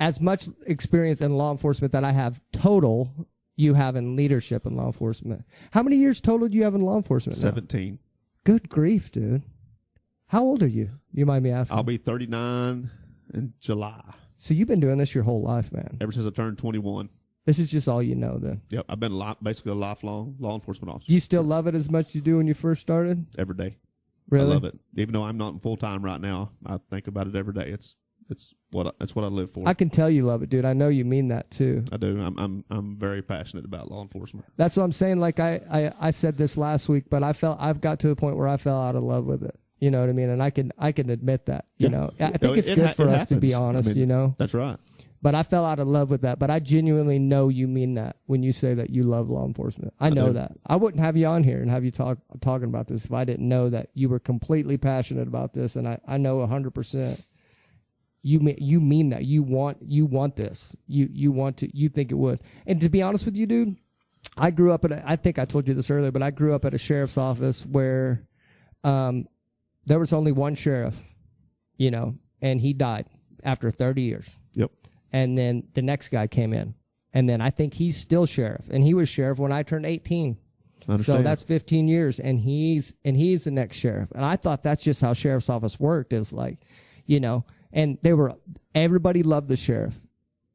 as much experience in law enforcement that I have total, you have in leadership in law enforcement. How many years total do you have in law enforcement 17. Now? Good grief, dude. How old are you? You mind me asking? I'll be 39 in July. So you've been doing this your whole life, man. Ever since I turned 21. This is just all you know then? Yep. I've been basically a lifelong law enforcement officer. Do you still love it as much as you do when you first started? Every day. Really? I love it. Even though I'm not full-time right now, I think about it every day. It's what I live for. I can tell you love it, dude. I know you mean that too. I do. I'm very passionate about law enforcement. That's what I'm saying. Like I said this last week, but I've got to a point where I fell out of love with it. You know what I mean? And I can admit that. You know, I think it's good for us to be honest. I mean, you know, that's right. But I fell out of love with that. But I genuinely know you mean that when you say that you love law enforcement. I know that. I wouldn't have you on here and have you talking about this if I didn't know that you were completely passionate about this. And I know 100%. You mean that you want this. You think it would. And to be honest with you, dude, I grew up I think I told you this earlier, but I grew up at a sheriff's office where there was only one sheriff, and he died after 30 years. Yep. And then the next guy came in. And then I think he's still sheriff. And he was sheriff when I turned 18. Understand. So that's 15 years, and he's the next sheriff. And I thought that's just how sheriff's office worked, is like, and everybody loved the sheriff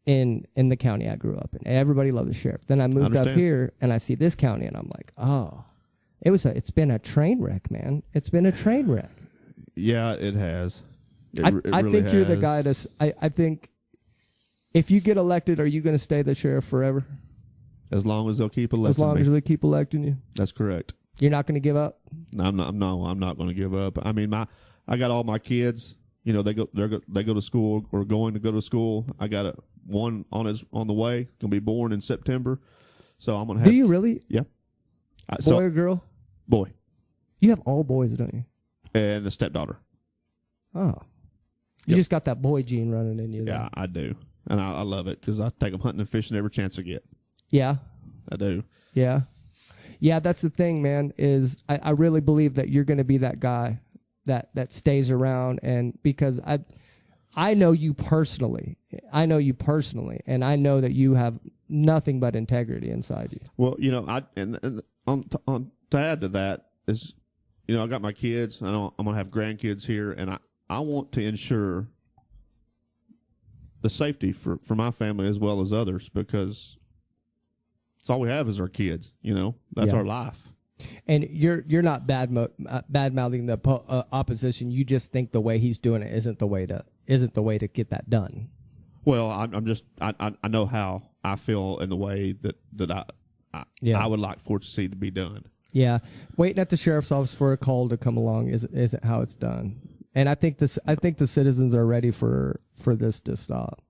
in the county I grew up in. Everybody loved the sheriff. Then I moved up here, and I see this county, and I'm like, oh, it's been a train wreck, man. It's been a train wreck. Yeah, it has. I think you're the guy I think if you get elected, are you going to stay the sheriff forever? As long as they'll keep electing As long me. as they keep electing you? That's correct. You're not going to give up? No, I'm not going to give up. I mean, I got all my kids. They go to school or going to go to school. I got one on the way. Going to be born in September. So I'm going to have. Do you really? Yeah. Boy or girl? Boy. You have all boys, don't you? And a stepdaughter. Oh. You Yep. just got that boy gene running in you. Yeah, I do. And I love it because I take them hunting and fishing every chance I get. Yeah. I do. Yeah. Yeah, that's the thing, man, is I really believe that you're going to be that guy that stays around, and because I know you personally. And I know that you have nothing but integrity inside you. Well, and to add to that is, I got my kids. I know I'm going to have grandkids here, and I want to ensure the safety for my family as well as others, because it's all we have is our kids. That's our life. And you're not bad mouthing the opposition. You just think the way he's doing it isn't the way to get that done. Well, I know how I feel in the way that I would like for it to see to be done. Yeah, waiting at the sheriff's office for a call to come along isn't how it's done. And I think the citizens are ready for this to stop.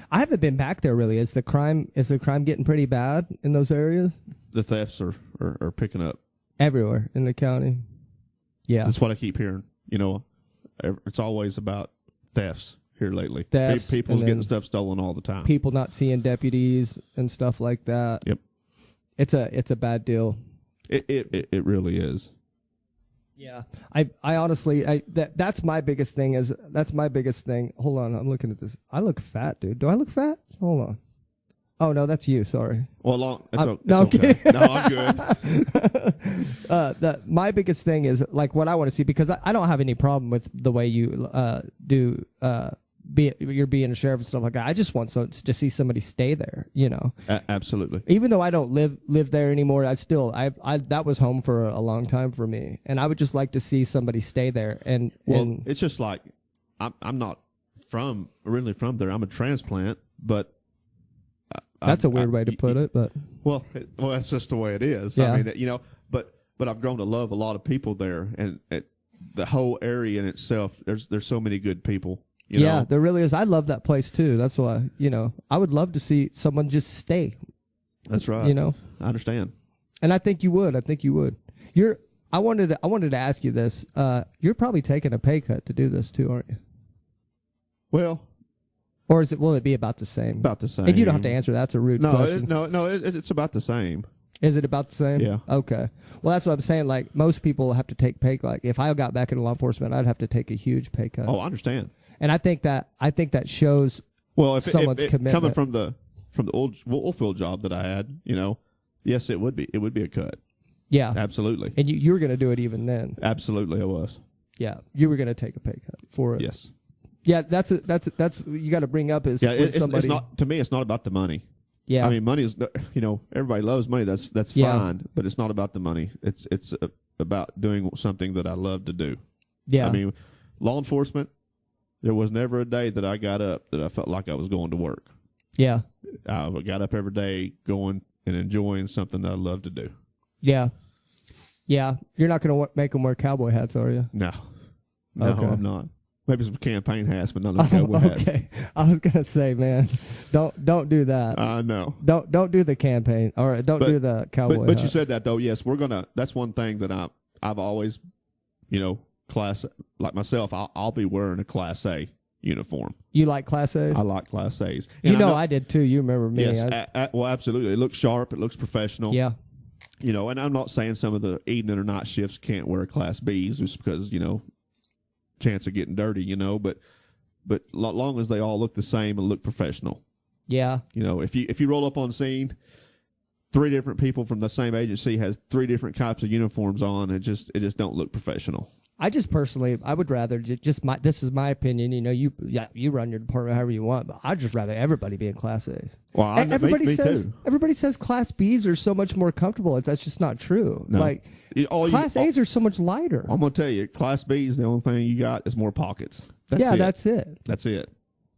I haven't been back there really. Is the crime getting pretty bad in those areas? The thefts are picking up everywhere in the county. Yeah, that's what I keep hearing. It's always about thefts here lately. Thefts, People's getting stuff stolen all the time. People not seeing deputies and stuff like that. Yep, it's a bad deal. It really is. Yeah, I honestly, that's my biggest thing. Hold on, I'm looking at this. I look fat, dude. Do I look fat? Hold on. Oh no, that's you. Sorry. Well, it's okay. No, I'm good. My biggest thing is like what I want to see, because I don't have any problem with the way you you're being a sheriff and stuff like that. I just want to see somebody stay there. Absolutely. Even though I don't live there anymore, I that was home for a long time for me, and I would just like to see somebody stay there. And it's just like I'm not originally from there. I'm a transplant, but that's a weird way to put it. But well, that's just the way it is. Yeah. I mean, but I've grown to love a lot of people there, and the whole area in itself. There's so many good people. Yeah, there really is. I love that place too. That's why, I would love to see someone just stay. That's right. I understand. And I think you would. I wanted to ask you this. You're probably taking a pay cut to do this too, aren't you? Well, or will it be about the same? About the same. And you don't have to answer. That's a rude question. It's about the same. Is it about the same? Yeah. Okay. Well, that's what I'm saying. Like, most people have to take pay. Like, if I got back into law enforcement, I'd have to take a huge pay cut. Oh, I understand. And I think that shows someone's commitment. Coming from the old oilfield job that I had, yes, it would be a cut. Yeah, absolutely. And you were going to do it even then. Absolutely, I was. Yeah, you were going to take a pay cut for it. Yes. Yeah, that's you got to bring up is it's not, to me. It's not about the money. Yeah, I mean, money is, everybody loves money. That's fine, but it's not about the money. It's about doing something that I love to do. Yeah, I mean, law enforcement. There was never a day that I got up that I felt like I was going to work. Yeah. I got up every day going and enjoying something that I love to do. Yeah. Yeah. You're not going to make them wear cowboy hats, are you? No. Okay. I'm not. Maybe some campaign hats, but not no cowboy hats. Okay. I was going to say, man, don't do that. I know. Don't do the campaign, or don't do the cowboy But hat. you said that, though. Yes, that's one thing that I've always, class, like myself, I'll be wearing a Class A uniform. You like Class A's? I like Class A's. And I did too. You remember me. Yes, well, absolutely. It looks sharp. It looks professional. Yeah. And I'm not saying some of the evening or night shifts can't wear Class B's just because, chance of getting dirty, you know. But long as they all look the same and look professional. Yeah. You know, if you roll up on scene, 3 different people from the same agency has 3 different types of uniforms on, it just don't look professional. I just personally, I would rather this is my opinion. You know, you run your department however you want, but I'd just rather everybody be in Class A's. Well, everybody too. says Class B's are so much more comfortable. That's just not true. No. Like Class A's are so much lighter. I'm gonna tell you, Class B is the only thing you got is more pockets. That's it. That's it.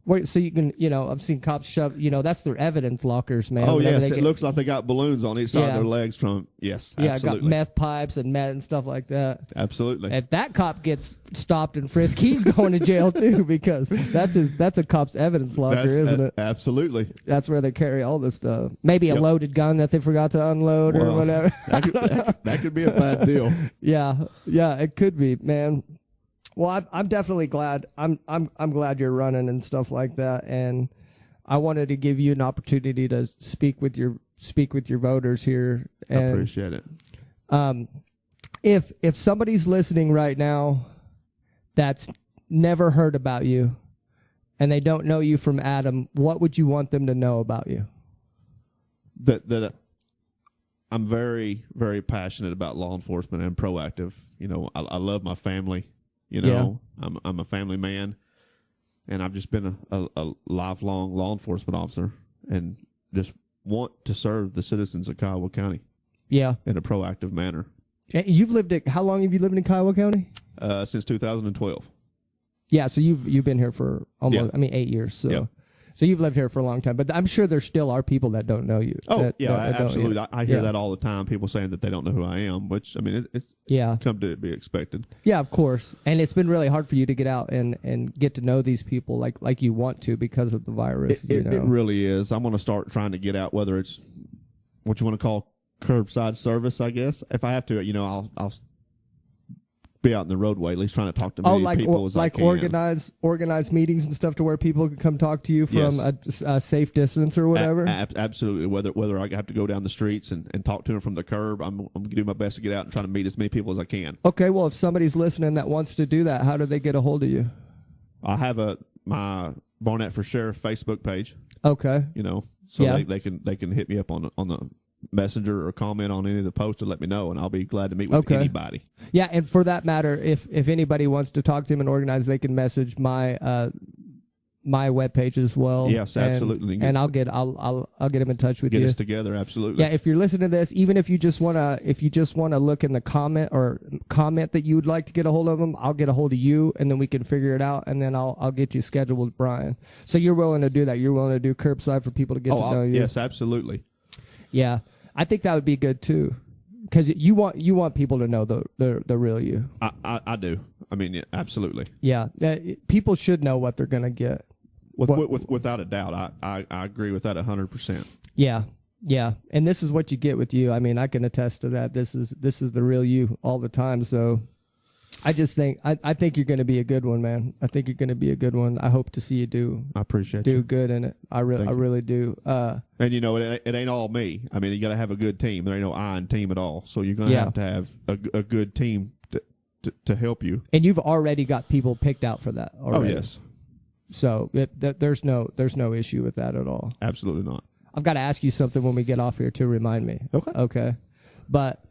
Wait, so you can, you know, I've seen cops shove, you know, that's their evidence lockers, man. Oh, yes, it looks like they got balloons on each side of their legs from, yes, absolutely. Got meth pipes and meth and stuff like that. Absolutely. If that cop gets stopped and frisked, he's going to jail too, because that's a cop's evidence locker, isn't it? Absolutely. That's where they carry all this stuff. Maybe a loaded gun that they forgot to unload or whatever. That could be a bad deal. Yeah, it could be, man. Well, I'm definitely glad. I'm glad you're running and stuff like that, and I wanted to give you an opportunity to speak with your voters here. And, I appreciate it. If somebody's listening right now that's never heard about you and they don't know you from Adam, what would you want them to know about you? That I'm very, very passionate about law enforcement and proactive. You know, I love my family. You know, I'm a family man, and I've just been a lifelong law enforcement officer, and just want to serve the citizens of Kiowa County. Yeah, in a proactive manner. How long have you lived in Kiowa County? Since 2012. Yeah, so you've been here for almost 8 years. So. So you've lived here for a long time, but I'm sure there still are people that don't know you. Absolutely. I hear that all the time. People saying that they don't know who I am, which, I mean, it's come to be expected. Yeah, of course. And it's been really hard for you to get out and get to know these people like you want to because of the virus. It really is. I'm going to start trying to get out, whether it's what you want to call curbside service, I guess. If I have to, you know, I'll be out in the roadway, at least trying to talk to many people as I can. Organize meetings and stuff to where people can come talk to you from a safe distance or whatever. Absolutely. Whether I have to go down the streets and talk to them from the curb, I'm going to do my best to get out and try to meet as many people as I can. Okay. Well, if somebody's listening that wants to do that, how do they get a hold of you? I have my Barnett for Sheriff Facebook page. Okay. You know, so they can hit me up on the messenger or comment on any of the posts to let me know, and I'll be glad to meet with anybody. Yeah, and for that matter, if anybody wants to talk to him and organize, they can message my webpage as well. Yes, absolutely. And I'll get him in touch with you. Get us together, absolutely. Yeah, if you're listening to this, even if you just wanna look in the comment that you would like to get a hold of him, I'll get a hold of you, and then we can figure it out, and then I'll get you scheduled with Brian. So you're willing to do that? You're willing to do curbside for people to get to know you? Yes, absolutely. Yeah, I think that would be good too, because you want people to know the real you. I do. I mean, absolutely. Yeah, people should know what they're gonna get. Without a doubt, I agree with that 100%. Yeah, and this is what you get with you. I mean, I can attest to that. This is the real you all the time. So, I just think I think you're going to be a good one, man. I think you're going to be a good one. I hope to see you do. I appreciate you. Do good in it. I really do. And you know, it ain't all me. I mean, you got to have a good team. There ain't no I in team at all. So you're going to have a good team to help you. And you've already got people picked out for that already. Oh yes. So there's no issue with that at all. Absolutely not. I've got to ask you something when we get off here to remind me. Okay. But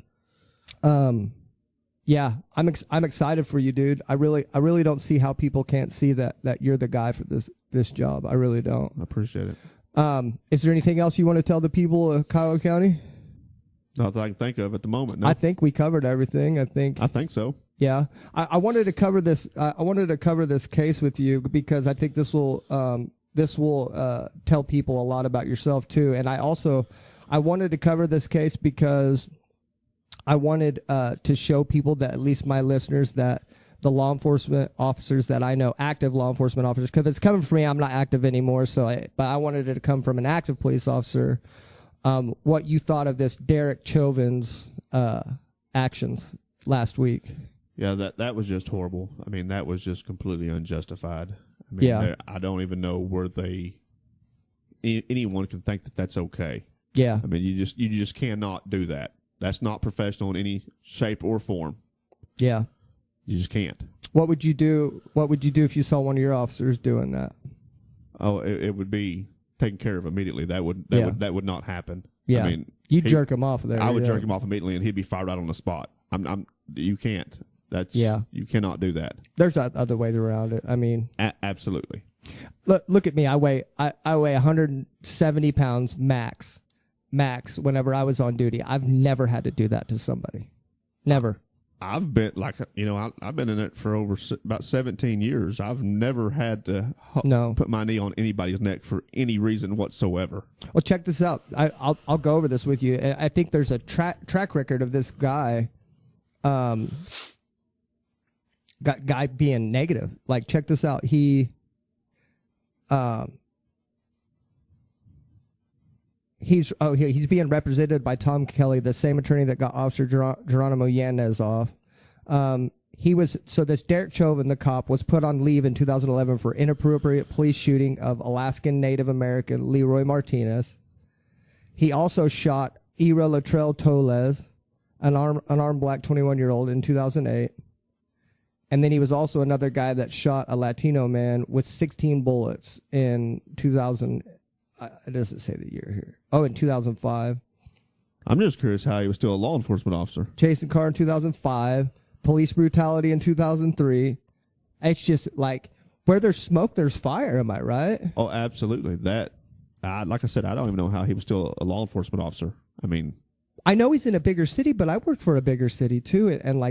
yeah, I'm excited for you, dude. I really don't see how people can't see that you're the guy for this job. I really don't. I appreciate it. Is there anything else you want to tell the people of Kiowa County? Not that I can think of at the moment. No. I think we covered everything. I think so. Yeah, I wanted to cover this. I wanted to cover this case with you because I think this will tell people a lot about yourself too. And I wanted to cover this case because I wanted to show people, that at least my listeners, that the law enforcement officers that I know, active law enforcement officers, because it's coming from me, I'm not active anymore. But I wanted it to come from an active police officer. What you thought of this Derek Chauvin's actions last week? Yeah, that was just horrible. I mean, that was just completely unjustified. I mean, I don't even know where anyone can think that that's okay. Yeah. I mean, you just cannot do that. That's not professional in any shape or form. Yeah. You just can't. What would you do? What would you do if you saw one of your officers doing that? Oh, it would be taken care of immediately. That would not happen. Yeah, I mean, you'd jerk him off there. I would jerk him off immediately, and he'd be fired out on the spot. You can't. You cannot do that. There's other ways around it. I mean, absolutely. Look at me. I weigh 170 pounds max. Whenever I was on duty, I've never had to do that to somebody. Never. I've been I've been in it for about 17 years. I've never had to put my knee on anybody's neck for any reason whatsoever. Well, check this out. I'll go over this with you. I think there's a track record of this guy, guy being negative. Like, check this out. He's being represented by Tom Kelly, the same attorney that got Officer Geronimo Yanez off. This Derek Chauvin, the cop, was put on leave in 2011 for inappropriate police shooting of Alaskan Native American Leroy Martinez. He also shot Ira Latrell Tolez, an armed black 21-year-old, in 2008. And then he was also another guy that shot a Latino man with 16 bullets in 2000. It doesn't say the year here. Oh, in 2005. I'm just curious how he was still a law enforcement officer. Jason Carr in 2005. Police brutality in 2003. It's just like, where there's smoke, there's fire. Am I right? Oh, absolutely. Like I said, I don't even know how he was still a law enforcement officer. I mean, I know he's in a bigger city, but I worked for a bigger city too. And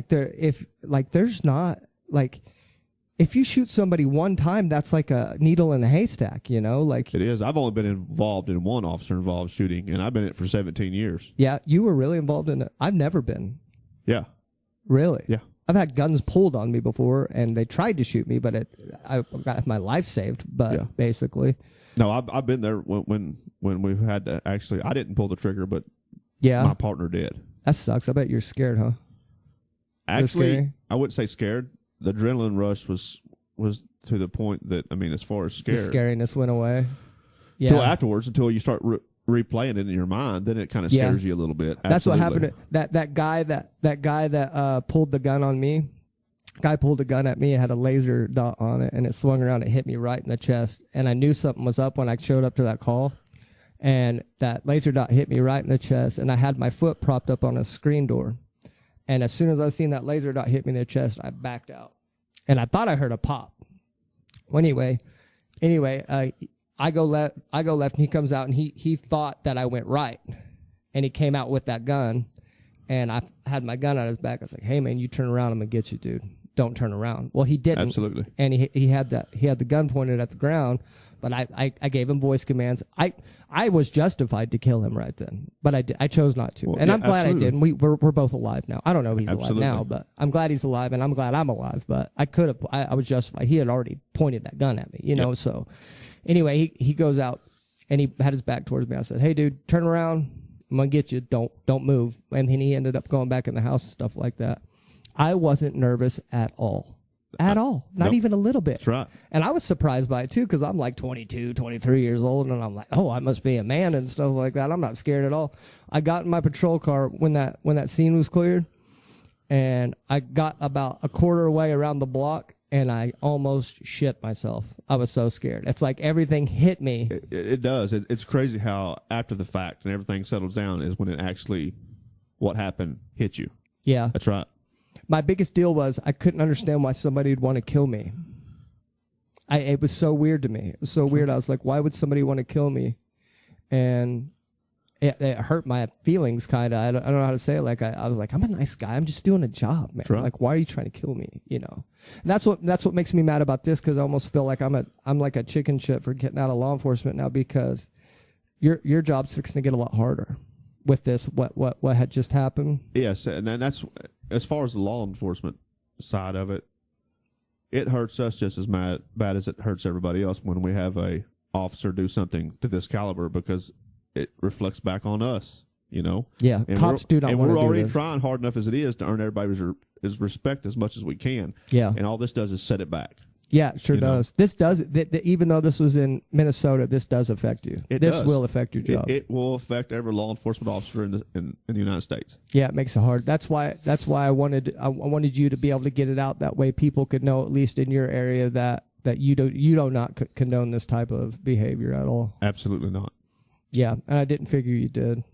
if you shoot somebody one time, that's like a needle in a haystack, like it is. I've only been involved in one officer-involved shooting, and I've been in it for 17 years. Yeah, you were really involved in it. I've never been. Yeah. Really? Yeah. I've had guns pulled on me before, and they tried to shoot me, but I got my life saved. But basically, no, I've been there when we've had to actually. I didn't pull the trigger, but my partner did. That sucks. I bet you're scared, huh? Actually, I wouldn't say scared. The adrenaline rush was to the point that, I mean, as far as scared, the scariness went away. Yeah. Until afterwards, until you start replaying it in your mind, then it kind of scares you a little bit. That's what happened. That guy that pulled the gun on me. Guy pulled a gun at me. It had a laser dot on it, and it swung around. It hit me right in the chest, and I knew something was up when I showed up to that call. And that laser dot hit me right in the chest, and I had my foot propped up on a screen door. And as soon as I seen that laser dot hit me in the chest, I backed out. And I thought I heard a pop. Well, anyway, I go left, and he comes out, and he thought that I went right. And he came out with that gun, and I had my gun on his back. I was like, "Hey, man, you turn around, I'm going to get you, dude. Don't turn around." Well, he didn't. Absolutely. And he had the gun pointed at the ground, but I gave him voice commands. I was justified to kill him right then, but I chose not to. Well, and I'm glad absolutely. I didn't. We're both alive now. I don't know if he's absolutely. alive now, but I'm glad he's alive, and I'm glad I'm alive. But I could have. I was justified. He had already pointed that gun at me, know. So anyway, he goes out, and he had his back towards me. I said, "Hey, dude, turn around. I'm gonna get you. Don't move." And then he ended up going back in the house and stuff like that. I wasn't nervous at all. At all. Not even a little bit. That's right. And I was surprised by it, too, because I'm like 22, 23 years old, and I'm like, oh, I must be a man and stuff like that. I'm not scared at all. I got in my patrol car when that scene was cleared, and I got about a quarter way around the block, and I almost shit myself. I was so scared. It's like everything hit me. It does. It's crazy how after the fact and everything settles down is when it actually, what happened, hit you. Yeah. That's right. My biggest deal was I couldn't understand why somebody would want to kill me. It was so weird to me. It was so weird. I was like, why would somebody want to kill me? And it hurt my feelings, kind of. I don't know how to say it. Like I was like, I'm a nice guy. I'm just doing a job, man. Right. Like, why are you trying to kill me? And that's what makes me mad about this, because I almost feel like I'm like a chicken shit for getting out of law enforcement now, because your job's fixing to get a lot harder with this. What had just happened? Yes, and that's. As far as the law enforcement side of it, it hurts us just as bad as it hurts everybody else when we have a officer do something to this caliber, because it reflects back on us, Yeah, and cops do not want to do this. And we're already trying hard enough as it is to earn everybody's respect as much as we can. Yeah. And all this does is set it back. Yeah, it sure You know? does. This does, even though this was in Minnesota, this does affect you. This will affect your job. It will affect every law enforcement officer in the United States. Yeah, it makes it hard. That's why I wanted you to be able to get it out. That way people could know, at least in your area, that you do not condone this type of behavior at all. Absolutely not. Yeah, and I didn't figure you did.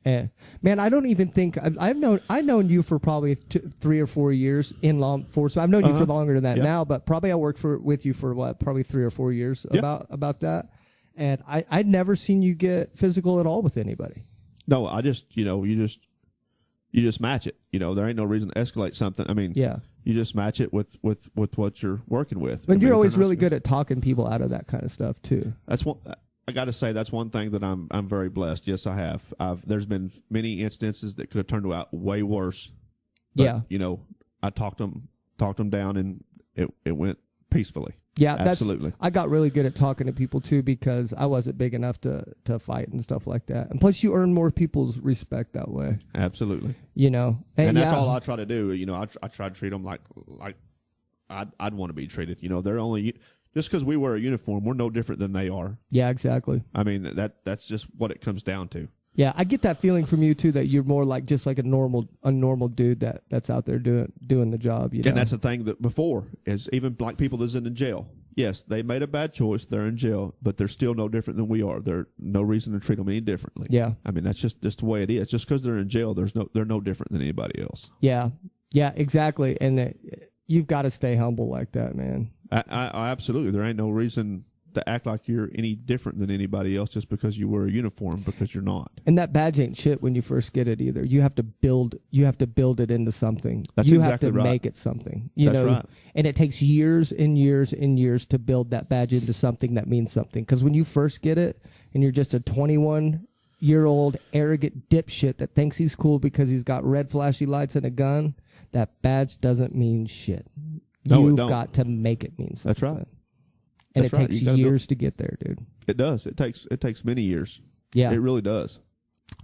And man, I don't even think I've known you for probably 3 or 4 years in law enforcement. I've known you for longer than that now, but probably I worked with you for probably 3 or 4 years about that. And I'd never seen you get physical at all with anybody. No, I just you just match it. There ain't no reason to escalate something. I mean, you just match it with what you're working with. But you're always really good at talking people out of that kind of stuff too. That's one. I got to say that's one thing that I'm very blessed. Yes, I have. There's been many instances that could have turned out way worse. But, I talked them down, and it went peacefully. Yeah, absolutely. I got really good at talking to people too because I wasn't big enough to fight and stuff like that. And plus, you earn more people's respect that way. Absolutely. And that's all I try to do. I try to treat them like I'd want to be treated. They're only. Just because we wear a uniform, we're no different than they are. Yeah, exactly. I mean, that's just what it comes down to. Yeah, I get that feeling from you too, that you're more like just like a normal dude that's out there doing the job. And that's the thing that before is even like people that's in jail. Yes, they made a bad choice. They're in jail, but they're still no different than we are. There's no reason to treat them any differently. Yeah, I mean that's just the way it is. Just because they're in jail, they're no different than anybody else. Yeah, exactly. And you've got to stay humble like that, man. I absolutely. There ain't no reason to act like you're any different than anybody else just because you wear a uniform, because you're not. And that badge ain't shit when you first get it either. You have to build it into something. That's exactly right. You have to make it something. That's right. And it takes years and years and years to build that badge into something that means something. Because when you first get it and you're just a 21-year-old arrogant dipshit that thinks he's cool because he's got red flashy lights and a gun, that badge doesn't mean shit. You've got to make it mean something. That's right. And it takes years to get there, dude. It does. It takes many years. Yeah. It really does.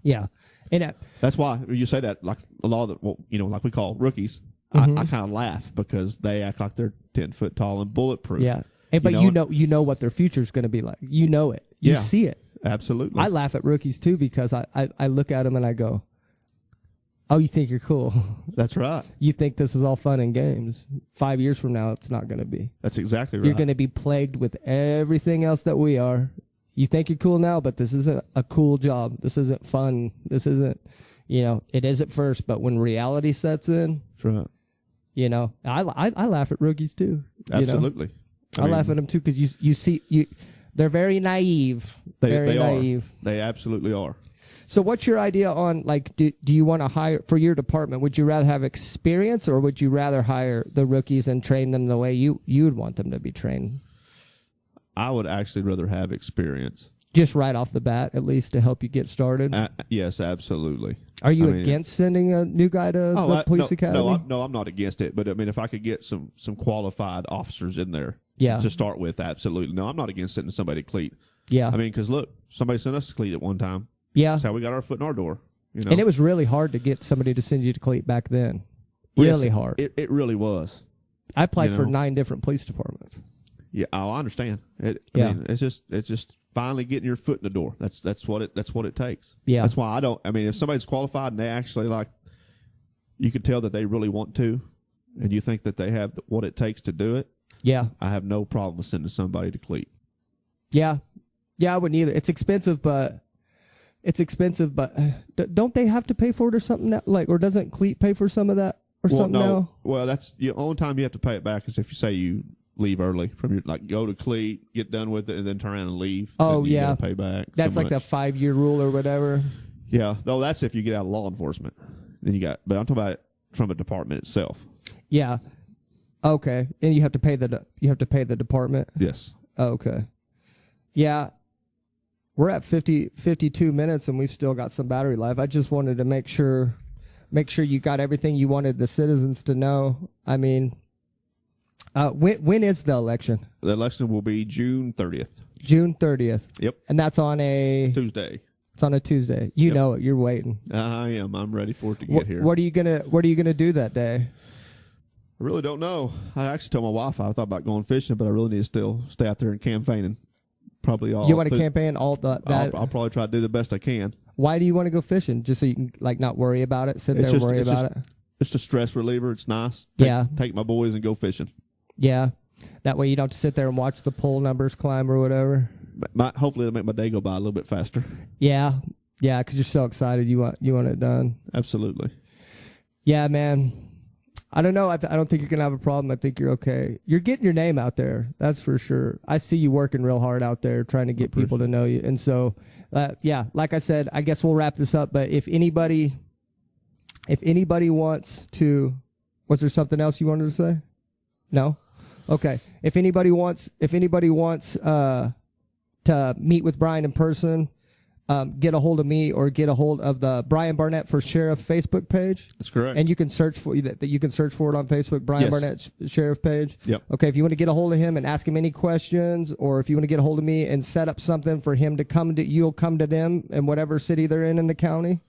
Yeah. And that's why you say that, like a lot of like we call rookies. Mm-hmm. I kind of laugh because they act like they're 10 foot tall and bulletproof. Yeah. But you know what their future's going to be like. You know it. You see it. Absolutely. I laugh at rookies too because I look at them and I go, oh, you think you're cool. That's right. You think this is all fun and games. 5 years from now, it's not going to be. That's exactly right. You're going to be plagued with everything else that we are. You think you're cool now, but this isn't a cool job. This isn't fun. This isn't, it is at first, but when reality sets in, that's right. I laugh at rookies too. Absolutely. I laugh at them too because you see, they're very naive. Very naive. They absolutely are. So what's your idea on, like, do you want to hire, for your department, would you rather have experience or would you rather hire the rookies and train them the way you'd want them to be trained? I would actually rather have experience. Just right off the bat, at least, to help you get started? Yes, absolutely. Are you against sending a new guy to the police academy? No, I'm not against it. But, I mean, if I could get some qualified officers in there to start with, absolutely. No, I'm not against sending somebody to cleat. Yeah. I mean, because, look, somebody sent us to cleat at one time. Yeah. That's how we got our foot in our door. And it was really hard to get somebody to send you to cleat back then. Really hard. It really was. I applied for 9 different police departments. Yeah, I understand. I mean, it's just finally getting your foot in the door. That's what it takes. Yeah. That's why if somebody's qualified and they actually you can tell that they really want to, and you think that they have what it takes to do it. Yeah. I have no problem with sending somebody to cleat. Yeah. Yeah, I wouldn't either. It's expensive, but don't they have to pay for it or something or doesn't cleat pay for some of that or something now? Well, that's the only time you have to pay it back is if you say you leave early from your, go to cleat, get done with it, and then turn around and leave. Oh, then you gotta pay back. That's like the 5-year rule or whatever. Yeah. No, that's if you get out of law enforcement. Then but I'm talking about it from a department itself. Yeah. Okay. And you have to pay the department? Yes. Okay. Yeah. We're at 52 minutes and we've still got some battery life. I just wanted to make sure you got everything you wanted the citizens to know. I mean, when is the election? The election will be June 30th. June 30th. Yep. And that's on a Tuesday. It's on a Tuesday. You know it. You're waiting. I am. I'm ready for it to get here. What are you gonna do that day? I really don't know. I actually told my wife I thought about going fishing, but I really need to still stay out there and campaigning. Probably all. You want to campaign all that? I'll probably try to do the best I can. Why do you want to go fishing? Just so you can like not worry about it, sit there and worry about it. It's a stress reliever. It's nice. Take my boys and go fishing. Yeah, that way you don't have to sit there and watch the pole numbers climb or whatever. Hopefully, it'll make my day go by a little bit faster. Yeah, because you're so excited. You want it done. Absolutely. Yeah, man. I don't know. I don't think you're gonna have a problem. I think you're okay. You're getting your name out there. That's for sure. I see you working real hard out there, trying to get people to know you. And so, like I said, I guess we'll wrap this up. But if anybody wants to, was there something else you wanted to say? No. Okay. If anybody wants to meet with Brynn in person, get a hold of me or get a hold of the Brynn Barnett for Sheriff Facebook page. That's correct. And you can search for that. You can search for it on Facebook, Brynn Barnett Sheriff page. Yep. Okay. If you want to get a hold of him and ask him any questions, or if you want to get a hold of me and set up something for him to come to, you'll come to them in whatever city they're in the county.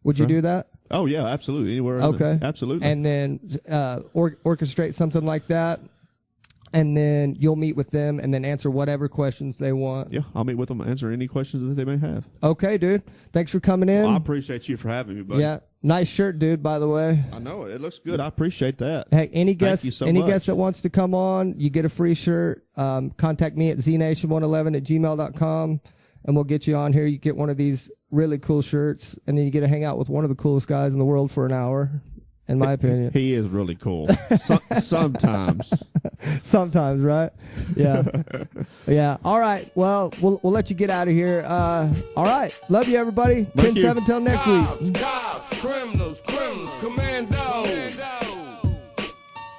Would you do that? Oh yeah, absolutely. Anywhere. Okay. Absolutely. And then orchestrate something like that. And then you'll meet with them and then answer whatever questions they want. Yeah, I'll meet with them and answer any questions that they may have. Okay, dude. Thanks for coming in. Well, I appreciate you for having me, buddy. Yeah. Nice shirt, dude, by the way. I know it. It looks good. I appreciate that. Hey, any guest much. that wants to come on, you get a free shirt. Contact me at znation111@gmail.com, and we'll get you on here. You get one of these really cool shirts, and then you get to hang out with one of the coolest guys in the world for an hour, in my opinion. He is really cool. Sometimes. Sometimes, right? Yeah. Yeah. All right. Well, we'll let you get out of here. All right. Love you, everybody. 10-7 till next week. Cops, criminals, commandos.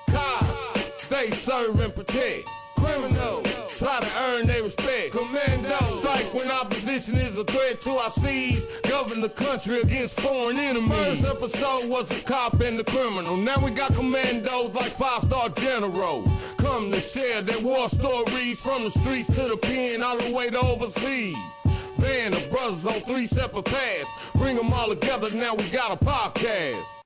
Cops, they serve and protect. Criminals, try to earn their respect. Commandos, strike when opposition is a threat to our seas. Govern the country against foreign enemies. First episode was the cop and the criminal. Now we got commandos like 5-star generals. Come to share their war stories from the streets to the pen, all the way to overseas. Band of brothers on 3 separate paths. Bring them all together, now we got a podcast.